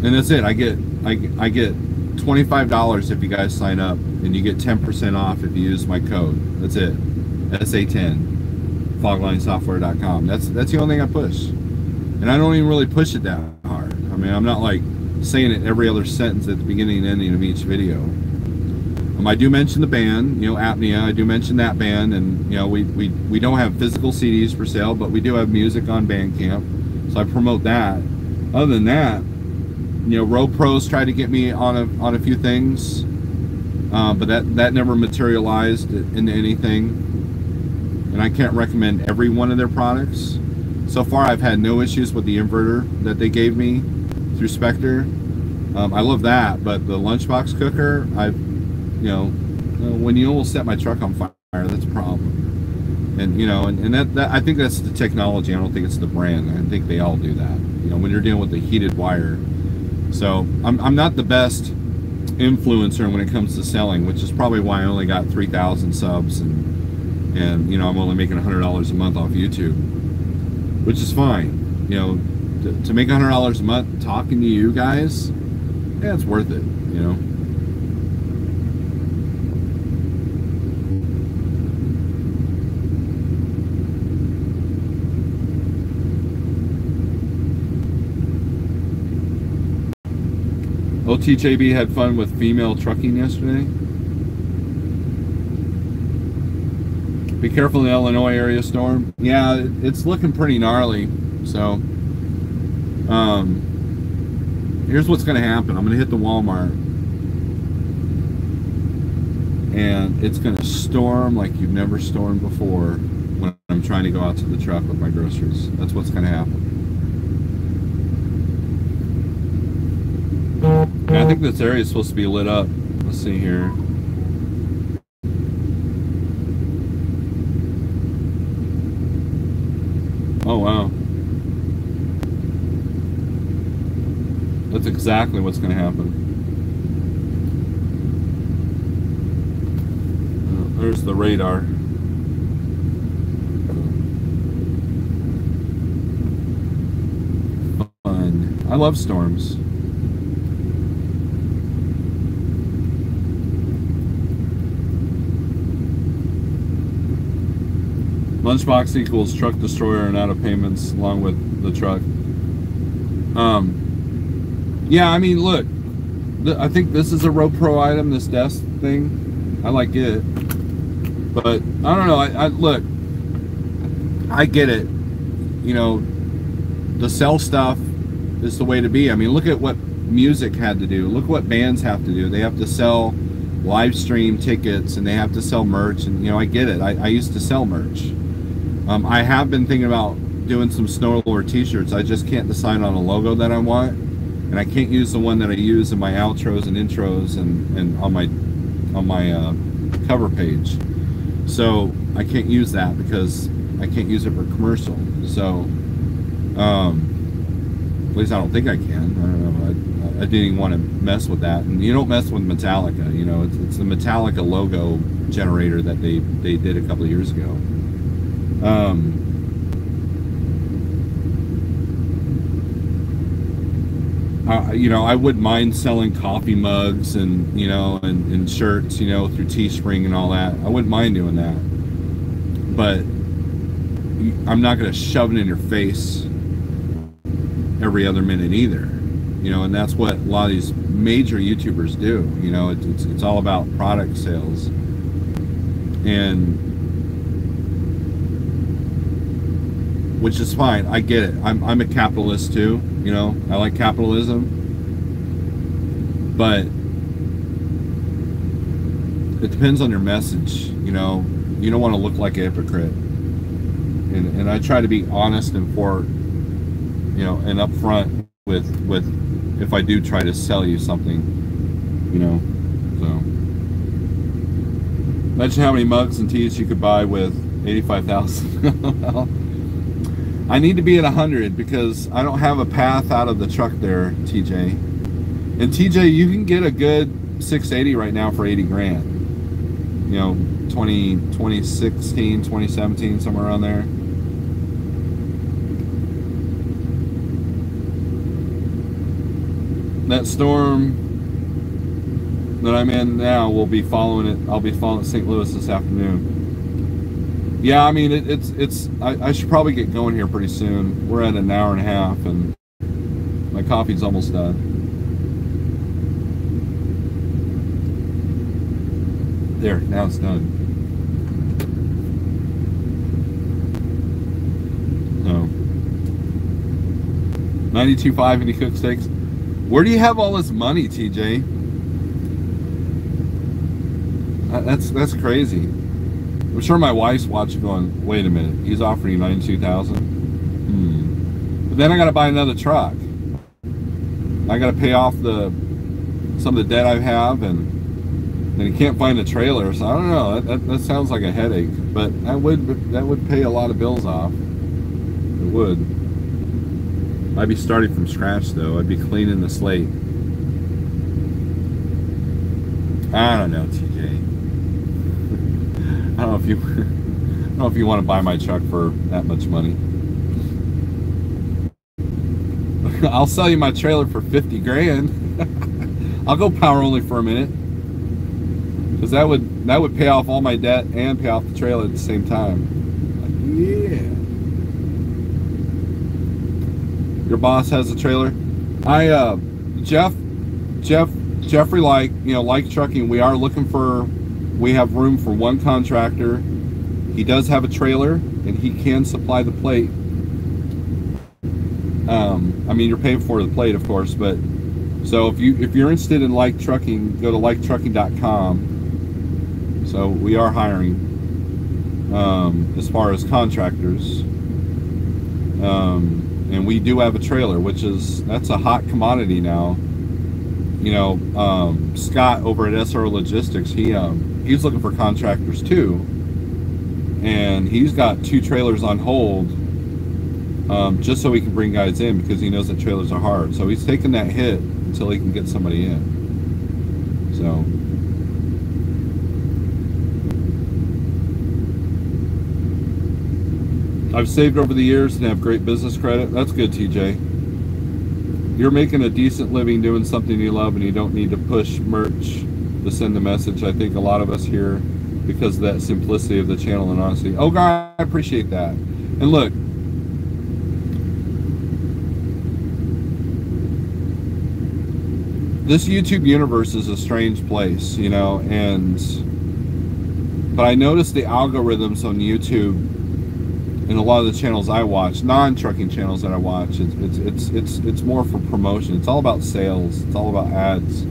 and that's it. I get $25 if you guys sign up, and you get 10% off if you use my code. That's it. SA10 foglinesoftware.com. That's the only thing I push, and I don't even really push it that hard. I mean, I'm not like saying it every other sentence at the beginning and ending of each video. I do mention the band, you know, Apnea. I do mention that band, and you know, we don't have physical CDs for sale, but we do have music on Bandcamp, so I promote that. Other than that, you know, Road Pros tried to get me on a few things, but that never materialized into anything, and I can't recommend every one of their products. So far, I've had no issues with the inverter that they gave me through Spectre. I love that, but the lunchbox cooker, you know, when you almost set my truck on fire, that's a problem. And you know, and that I think that's the technology. I don't think it's the brand. I think they all do that. You know, when you're dealing with a heated wire. So I'm not the best influencer when it comes to selling, which is probably why I only got 3,000 subs, and you know, I'm only making $100 a month off YouTube, which is fine. You know, to make $100 a month talking to you guys, yeah, it's worth it. You know. OTJB had fun with female trucking yesterday. Be careful in the Illinois area storm. Yeah, it's looking pretty gnarly. So, here's what's going to happen. I'm going to hit the Walmart, and it's going to storm like you've never stormed before when I'm trying to go out to the truck with my groceries. That's what's going to happen. Yeah, I think this area is supposed to be lit up. Let's see here. Oh, wow. That's exactly what's going to happen. There's the radar. Fun. I love storms. Lunchbox equals truck destroyer and out of payments along with the truck. Yeah, I mean, look, I think this is a Road Pro item, this desk thing. I like it, but I don't know. I look, I get it. You know, the sell stuff is the way to be. I mean, look at what music had to do. Look what bands have to do. They have to sell live stream tickets and they have to sell merch. And you know, I get it. I used to sell merch. I have been thinking about doing some Snorelord t-shirts. I just can't decide on a logo that I want, and I can't use the one that I use in my outros and intros and on my cover page. So I can't use that because I can't use it for commercial. So at least I don't think I can. I don't know. I didn't even want to mess with that. And you don't mess with Metallica. You know, it's the Metallica logo generator that they did a couple of years ago. You know, I wouldn't mind selling coffee mugs and, you know, and shirts, you know, through Teespring and all that. I wouldn't mind doing that. But I'm not going to shove it in your face every other minute either. You know, and that's what a lot of these major YouTubers do. You know, it's all about product sales. And which is fine. I get it. I'm a capitalist too. You know, I like capitalism, but it depends on your message. You know, you don't want to look like a hypocrite, and I try to be honest and forward, you know, and upfront with if I do try to sell you something, you know. So imagine how many mugs and teas you could buy with 85,000. Well, I need to be at 100 because I don't have a path out of the truck there, TJ. And TJ, you can get a good 680 right now for 80 grand. You know, 2016, 2017, somewhere around there. That storm that I'm in now will be following it. I'll be following St. Louis this afternoon. Yeah, I mean, I should probably get going here pretty soon. We're at an hour and a half, and my coffee's almost done. There, now it's done. So, 92.5 and he cooks steaks. Where do you have all this money, TJ? That's crazy. I'm sure my wife's watching going, wait a minute, he's offering you 92,000. But then I gotta buy another truck. I gotta pay off some of the debt I have, and then you can't find a trailer, so I don't know, that sounds like a headache. But that would pay a lot of bills off. It would. I'd be starting from scratch though. I'd be cleaning the slate. I don't know, TJ. I don't know if you want to buy my truck for that much money. I'll sell you my trailer for 50 grand. I'll go power only for a minute, because that would pay off all my debt and pay off the trailer at the same time. Yeah. Your boss has a trailer. Jeffrey, like trucking, we have room for one contractor. He does have a trailer, and he can supply the plate. I mean, you're paying for the plate, of course, but so if you're interested in Like Trucking, go to liketrucking.com. So we are hiring. as far as contractors. And we do have a trailer, that's a hot commodity now. You know, Scott over at SR Logistics, he's looking for contractors too, and he's got 2 trailers on hold, just so he can bring guys in, because he knows that trailers are hard. So he's taking that hit until he can get somebody in. So I've saved over the years and have great business credit. That's good, TJ. You're making a decent living doing something you love, and you don't need to push merch to send the message. I think a lot of us here, because of that simplicity of the channel and honesty. Oh God, I appreciate that. And look, this YouTube universe is a strange place, you know, but I noticed the algorithms on YouTube and a lot of the channels I watch, non-trucking channels that I watch, it's more for promotion. It's all about sales. It's all about ads.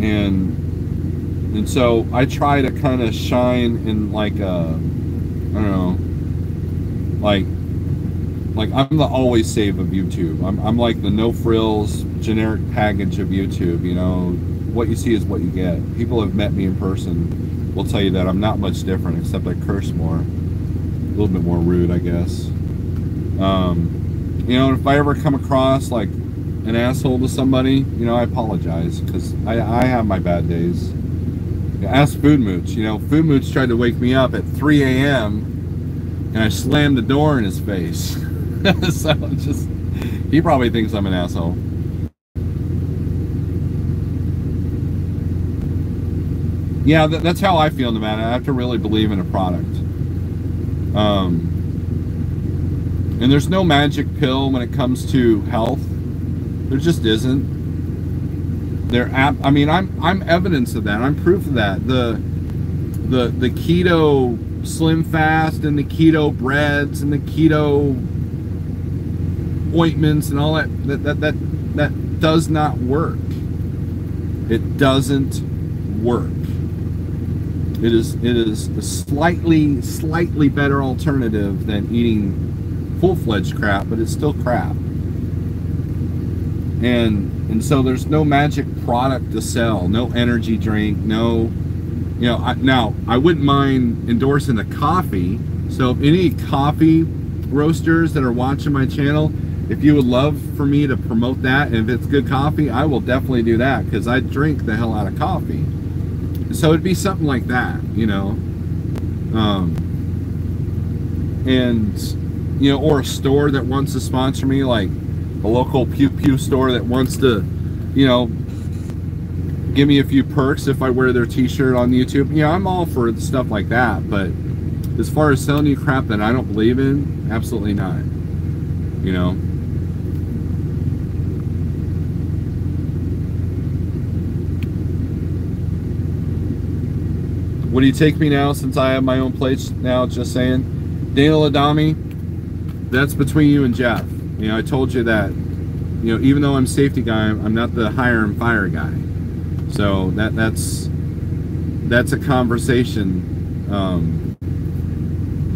And so I try to kind of shine in like a, I don't know, like I'm the always save of YouTube. I'm like the no frills generic package of YouTube. You know, what you see is what you get. People have met me in person will tell you that I'm not much different, except I curse more. A little bit more rude, I guess. You know, if I ever come across like an asshole to somebody, you know, I apologize, because I have my bad days. Ask Food Mooch. You know, Food Mooch tried to wake me up at 3 a.m. and I slammed the door in his face. So just, he probably thinks I'm an asshole. Yeah, that's how I feel in the matter. I have to really believe in a product. And there's no magic pill when it comes to health. There just isn't. I mean, I'm evidence of that. I'm proof of that. The keto slim fast and the keto breads and the keto ointments and all that does not work. It doesn't work. It is a slightly better alternative than eating full-fledged crap, but it's still crap. And so there's no magic product to sell, no energy drink, no, you know. Now I wouldn't mind endorsing the coffee. So if any coffee roasters that are watching my channel, if you would love for me to promote that, and if it's good coffee, I will definitely do that, because I drink the hell out of coffee. So it'd be something like that, you know, and, you know, or a store that wants to sponsor me, like a local Pew Pew store that wants to, you know, give me a few perks if I wear their t-shirt on YouTube. You know, I'm all for stuff like that, but as far as selling you crap that I don't believe in, absolutely not, you know. Would he take me now since I have my own place now? Just saying. Daniel Adami, that's between you and Jeff. You know, I told you that, you know, even though I'm safety guy, I'm not the hire and fire guy. So that's a conversation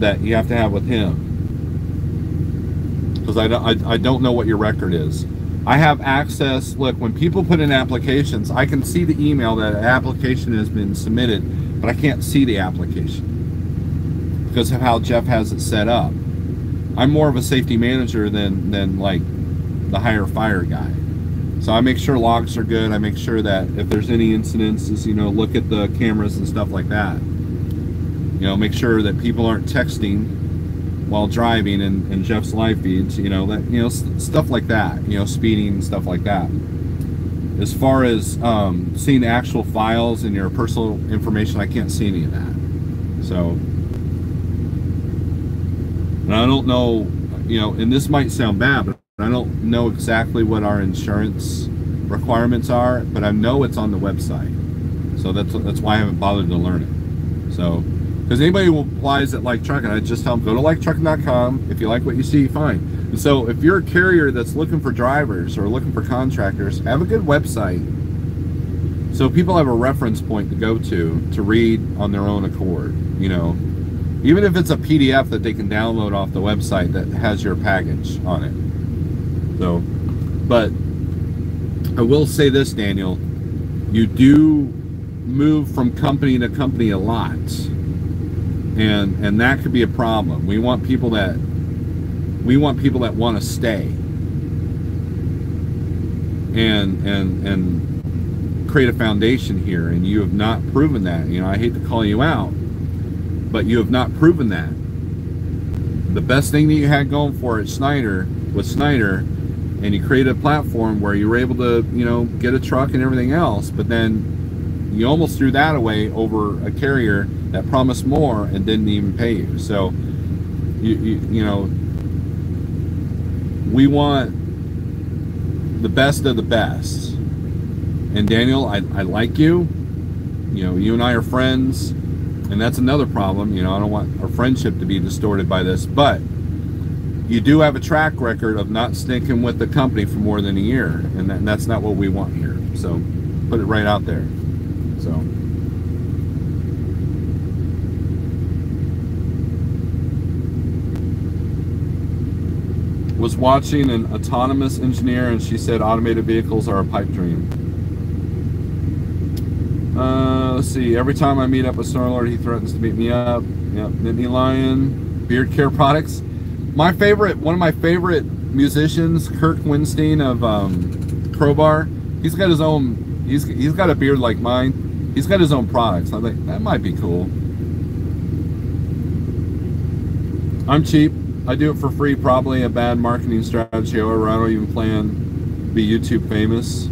that you have to have with him. Because I don't know what your record is. I have access. Look, when people put in applications, I can see the email that an application has been submitted, but I can't see the application because of how Jeff has it set up. I'm more of a safety manager than like the hire fire guy. So I make sure logs are good. I make sure that if there's any incidences, you know, look at the cameras and stuff like that. You know, make sure that people aren't texting while driving and Jeff's live feeds, you know, that, you know, stuff like that, you know, speeding, stuff like that. As far as seeing the actual files and your personal information, I can't see any of that. So, and I don't know, you know, and this might sound bad, but I don't know exactly what our insurance requirements are, but I know it's on the website. So that's why I haven't bothered to learn it. So, because anybody who applies at Like Trucking, I just tell them, go to liketrucking.com. If you like what you see, fine. And so if you're a carrier that's looking for drivers or looking for contractors, have a good website so people have a reference point to go to read on their own accord, you know. even if it's a PDF that they can download off the website that has your package on it. So, but I will say this, Daniel, you do move from company to company a lot, and that could be a problem. We want people that want to stay and create a foundation here, and you have not proven that. You know, I hate to call you out, but you have not proven that. The best thing that you had going for it, Snyder, and you created a platform where you were able to, you know, get a truck and everything else, but then you almost threw that away over a carrier that promised more and didn't even pay you. So, you know, we want the best of the best. And Daniel, I like you. You know, you and I are friends, and that's another problem. You know, I don't want our friendship to be distorted by this, but you do have a track record of not sticking with the company for more than a year, and that's not what we want here. So put it right out there. So was watching an autonomous engineer, and she said automated vehicles are a pipe dream. Let's see, every time I meet up with Snorelord, he threatens to beat me up. Yep, Nittany Lion, Beard Care Products. One of my favorite musicians, Kirk Winstein of Crowbar, he's got his own, he's got a beard like mine. He's got his own products. I think that might be cool. I'm cheap. I do it for free, probably a bad marketing strategy. However, I don't even plan to be YouTube famous.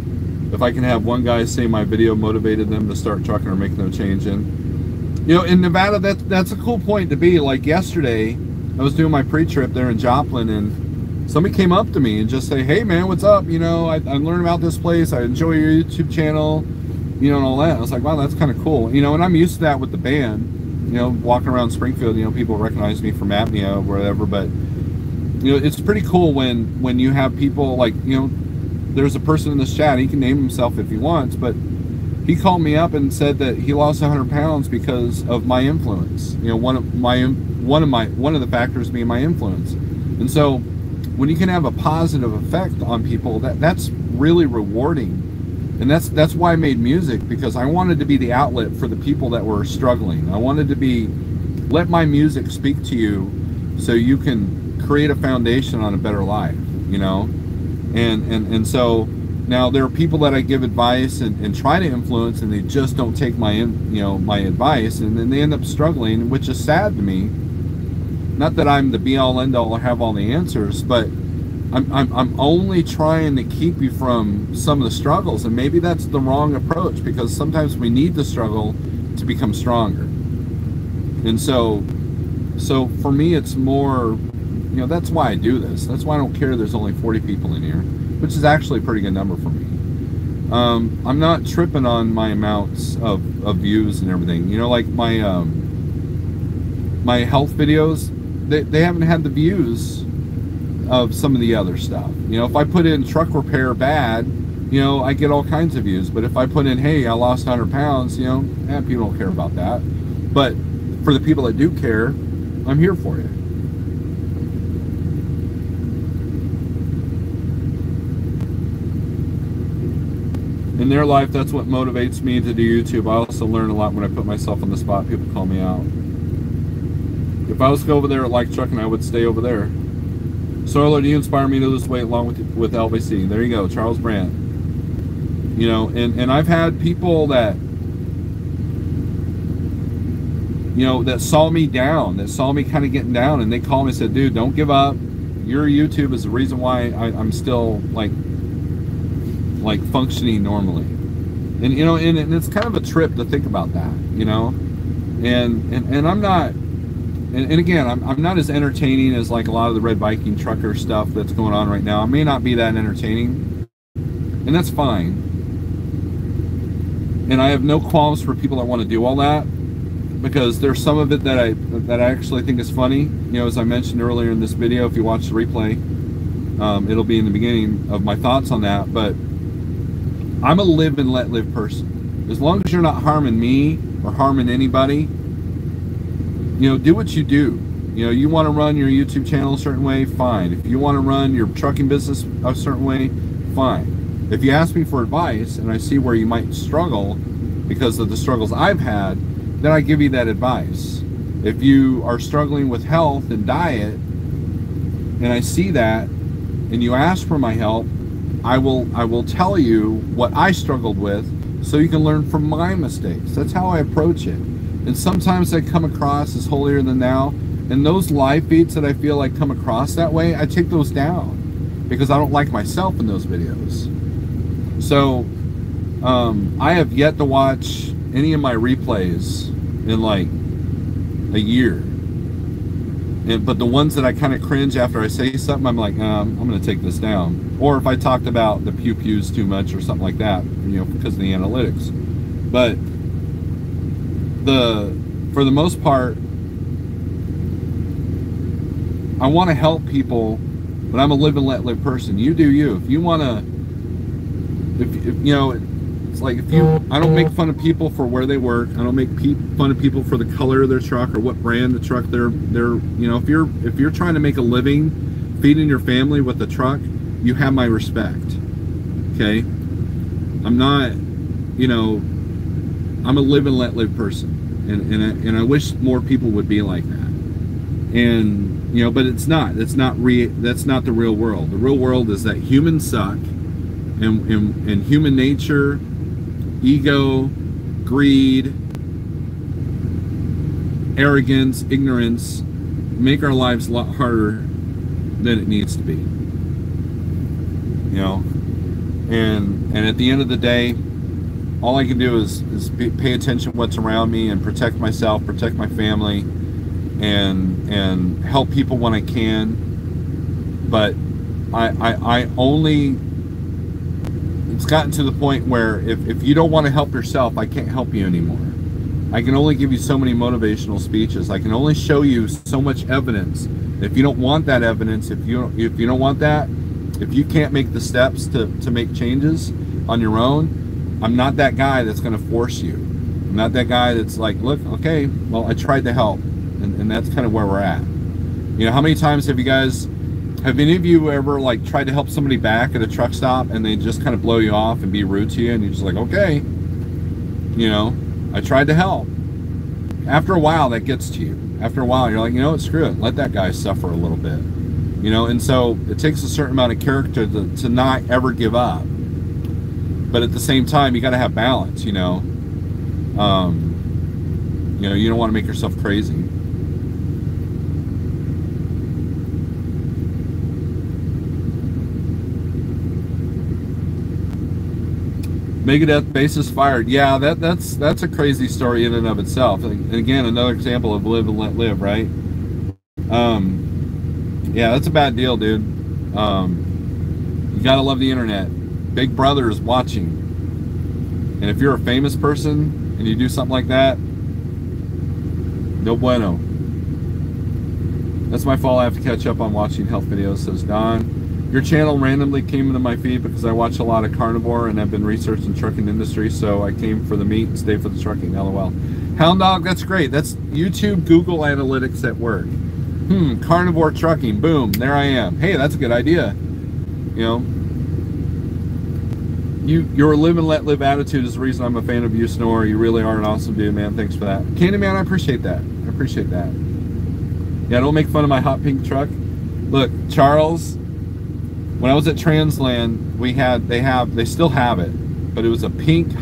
If I can have one guy say my video motivated them to start trucking or make no change in. You know, in Nevada, that's a cool point to be. Like yesterday, I was doing my pre-trip there in Joplin, and somebody came up to me and just say, hey man, what's up? You know, I learned about this place. I enjoy your YouTube channel, you know, and all that. I was like, wow, that's kind of cool. You know, and I'm used to that with the band. You know, walking around Springfield, you know, people recognize me from apnea or whatever, but, you know, it's pretty cool when you have people like, you know, there's a person in this chat, he can name himself if he wants, but he called me up and said that he lost 100 pounds because of my influence. You know, one of the factors being my influence. And so when you can have a positive effect on people, that's really rewarding. And that's why I made music, because I wanted to be the outlet for the people that were struggling. I wanted to let my music speak to you so you can create a foundation on a better life, you know? And so now there are people that I give advice and try to influence, and they just don't take my advice, and then they end up struggling, which is sad to me. Not that I'm the be-all end-all or have all the answers, but I'm only trying to keep you from some of the struggles, and maybe that's the wrong approach, because sometimes we need the struggle to become stronger. And so for me, it's more, you know, that's why I do this. That's why I don't care there's only 40 people in here, which is actually a pretty good number for me. I'm not tripping on my amounts of views and everything. You know, like my health videos, they haven't had the views of some of the other stuff. You know, if I put in truck repair bad, you know, I get all kinds of views. But if I put in, hey, I lost 100 pounds, you know, people don't care about that. But for the people that do care, I'm here for you. In their life, that's what motivates me to do YouTube. I also learn a lot when I put myself on the spot. People call me out. If I was to go over there at Like Trucking, I would stay over there. Snorelord, you inspire me to lose weight along with LBC. There you go, Charles Brandt. You know, and I've had people that, you know, that saw me down, that saw me kind of getting down, and they called me and said, dude, don't give up. Your YouTube is the reason why I'm still like functioning normally. And you know, and it's kind of a trip to think about that, you know. And I'm not, and again, I'm not as entertaining as like a lot of the Red Viking trucker stuff that's going on right now. I may not be that entertaining, and that's fine. And I have no qualms for people that want to do all that, because there's some of it that I actually think is funny. You know, as I mentioned earlier in this video, if you watch the replay, it'll be in the beginning of my thoughts on that. But I'm a live and let live person. As long as you're not harming me or harming anybody, you know, do what you do. You know, you want to run your YouTube channel a certain way, fine. If you want to run your trucking business a certain way, fine. If you ask me for advice and I see where you might struggle because of the struggles I've had, then I give you that advice. If you are struggling with health and diet and I see that and you ask for my help, I will tell you what I struggled with so you can learn from my mistakes. That's how I approach it. And sometimes I come across as holier than thou, and those live feeds that I feel like come across that way, I take those down because I don't like myself in those videos. So I have yet to watch any of my replays in like a year. But the ones that I kind of cringe after I say something, I'm like, I'm going to take this down. Or if I talked about the pew-pews too much or something like that, you know, because of the analytics. But for the most part, I want to help people, but I'm a live and let live person. You do you. If you want to, if you know, it's like I don't make fun of people for where they work. I don't make fun of people for the color of their truck or what brand the truck they're you know, if you're trying to make a living feeding your family with the truck, you have my respect. Okay? I'm not, you know, I'm a live and let live person, and I wish more people would be like that. And you know, but it's not. That's not the real world. The real world is that humans suck, and human nature, ego, greed, arrogance, ignorance make our lives a lot harder than it needs to be. You know, and at the end of the day, all I can do is pay attention to what's around me and protect myself, protect my family, and help people when I can. But I only, it's gotten to the point where if you don't want to help yourself, I can't help you anymore. I can only give you so many motivational speeches. I can only show you so much evidence. If you don't want that evidence, if you don't want that, if you can't make the steps to make changes on your own, I'm not that guy that's going to force you. I'm not that guy that's like, look, okay, well, I tried to help. And that's kind of where we're at. You know, how many times have any of you ever like tried to help somebody back at a truck stop and they just kind of blow you off and be rude to you, and you're just like, okay, you know, I tried to help. After a while, that gets to you. After a while, you're like, you know what, screw it, let that guy suffer a little bit. You know, and so it takes a certain amount of character to not ever give up. But at the same time, you got to have balance, you know. You know, you don't want to make yourself crazy. Megadeth bassist fired. Yeah, that's a crazy story in and of itself. And again, another example of live and let live, right? Yeah, that's a bad deal, dude. You gotta love the internet. Big Brother is watching. And if you're a famous person and you do something like that, no bueno. That's my fault. I have to catch up on watching health videos, says Don. Your channel randomly came into my feed because I watch a lot of carnivore and I've been researching the trucking industry, so I came for the meat and stayed for the trucking, LOL. Hound Dog, that's great. That's YouTube Google Analytics at work. Carnivore trucking, boom, there I am. Hey, that's a good idea. You know, your live and let live attitude is the reason I'm a fan of you, Snore. You really are an awesome dude, man. Thanks for that. Candyman, I appreciate that. I appreciate that. Yeah, don't make fun of my hot pink truck. Look, Charles, when I was at Transland, they still have it, but it was a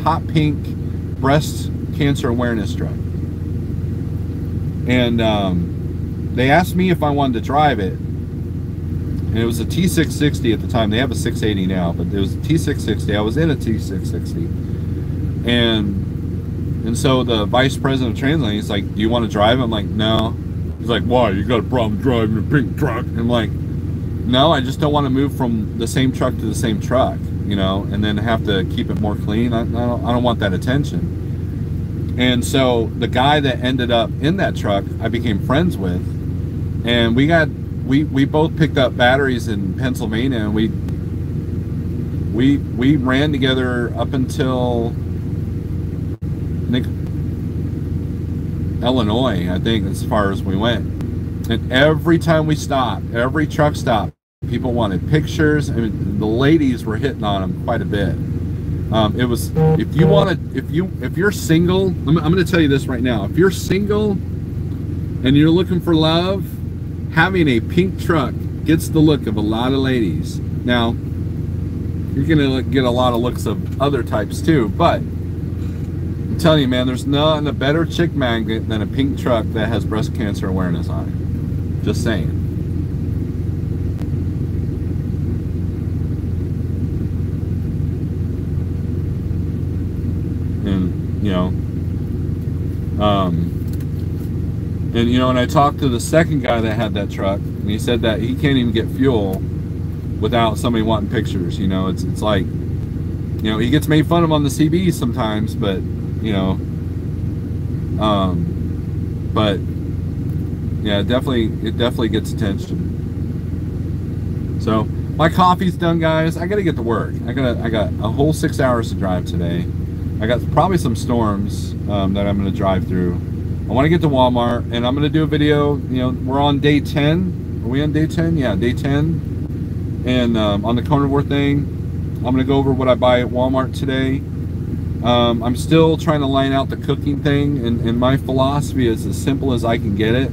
hot pink breast cancer awareness truck. And they asked me if I wanted to drive it. And it was a T660 at the time. They have a 680 now, but it was a T660. I was in a T660. And so the vice president of Transland, he's like, do you want to drive? I'm like, no. He's like, why? You got a problem driving a pink truck? And I'm like, no, I just don't want to move from the same truck to the same truck, you know, and then have to keep it more clean. I don't want that attention. And so the guy that ended up in that truck, I became friends with, and we both picked up batteries in Pennsylvania, and we ran together up until Illinois, I think, as far as we went. And every time we stopped, every truck stop, people wanted pictures. I mean, the ladies were hitting on them quite a bit. It was, if you're single, I'm going to tell you this right now. If you're single and you're looking for love, having a pink truck gets the look of a lot of ladies. Now, you're going to get a lot of looks of other types too, but I'm telling you, man, there's not a better chick magnet than a pink truck that has breast cancer awareness on it. Just saying. And, and I talked to the second guy that had that truck, and he said that he can't even get fuel without somebody wanting pictures. It's like, he gets made fun of on the CB sometimes, but, but yeah, it definitely gets attention. So my coffee's done, guys. I gotta get to work. I got a whole 6 hours to drive today. I got probably some storms that I'm gonna drive through. I want to get to Walmart, and I'm gonna do a video. We're on day 10. Are we on day 10? Yeah, day 10. And on the carnivore thing, I'm gonna go over what I buy at Walmart today. I'm still trying to line out the cooking thing, and my philosophy is as simple as I can get it,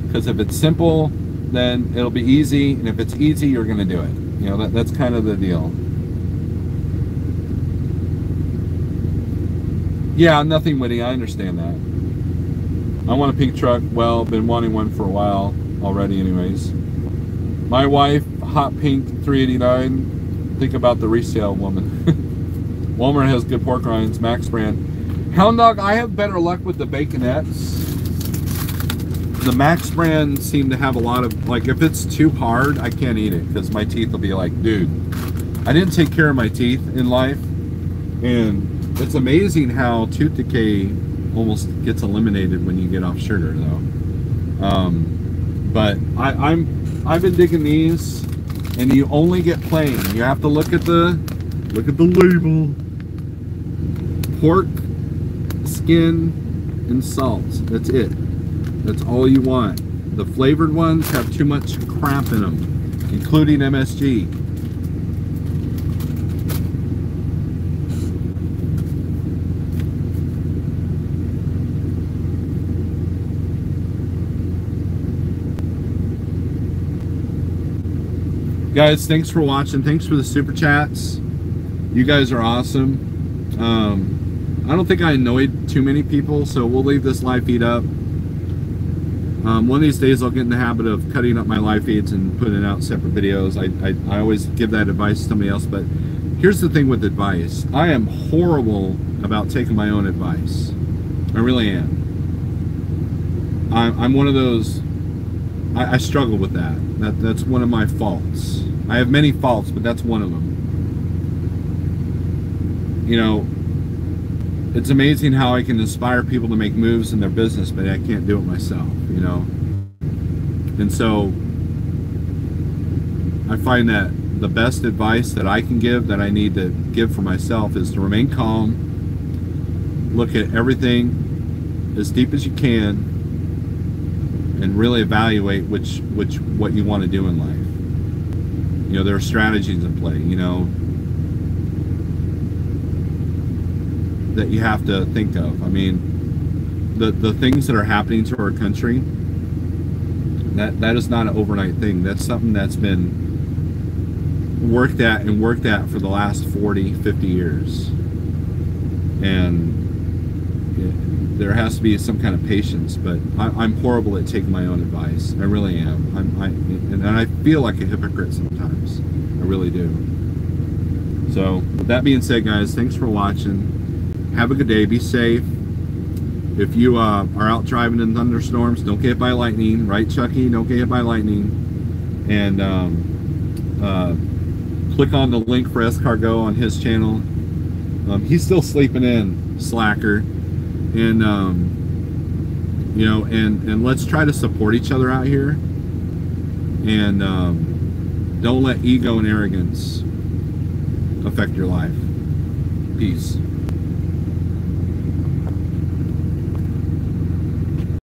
because if it's simple, then it'll be easy, and if it's easy, you're gonna do it. That's kind of the deal. Yeah, nothing witty, I understand that. I want a pink truck. Well, been wanting one for a while already anyways. My wife, hot pink 389. Think about the resale woman. Walmart has good pork rinds, Max brand. Hound Dog, I have better luck with the baconettes. The Max brand seem to have a lot of, like, if it's too hard, I can't eat it, because my teeth will be like, dude, I didn't take care of my teeth in life. And it's amazing how tooth decay almost gets eliminated when you get off sugar, though. But I've been digging these, and you only get plain. You have to look at the label. Pork, skin, and salt. That's it. That's all you want. The flavored ones have too much crap in them, including MSG. Guys, thanks for watching. Thanks for the super chats. You guys are awesome. I don't think I annoyed too many people, so we'll leave this live feed up. One of these days I'll get in the habit of cutting up my live feeds and putting out separate videos. I always give that advice to somebody else, but here's the thing with advice. I am horrible about taking my own advice. I really am. I'm one of those, I struggle with that. That's one of my faults. I have many faults, but that's one of them. It's amazing how I can inspire people to make moves in their business, but I can't do it myself, And so I find that the best advice that I can give, that I need to give for myself, is to remain calm, look at everything as deep as you can, and really evaluate what you want to do in life. There are strategies in play, that you have to think of. I mean, the things that are happening to our country, that is not an overnight thing. That's something that's been worked at for the last 40, 50 years. And there has to be some kind of patience, but I'm horrible at taking my own advice. I really am. And I feel like a hypocrite sometimes. I really do. So, with that being said, guys, thanks for watching. Have a good day. Be safe. If you are out driving in thunderstorms, don't get hit by lightning. Right, Chucky? Don't get hit by lightning. And click on the link for Escargot on his channel. He's still sleeping in, slacker. And and let's try to support each other out here. And don't let ego and arrogance affect your life. Peace.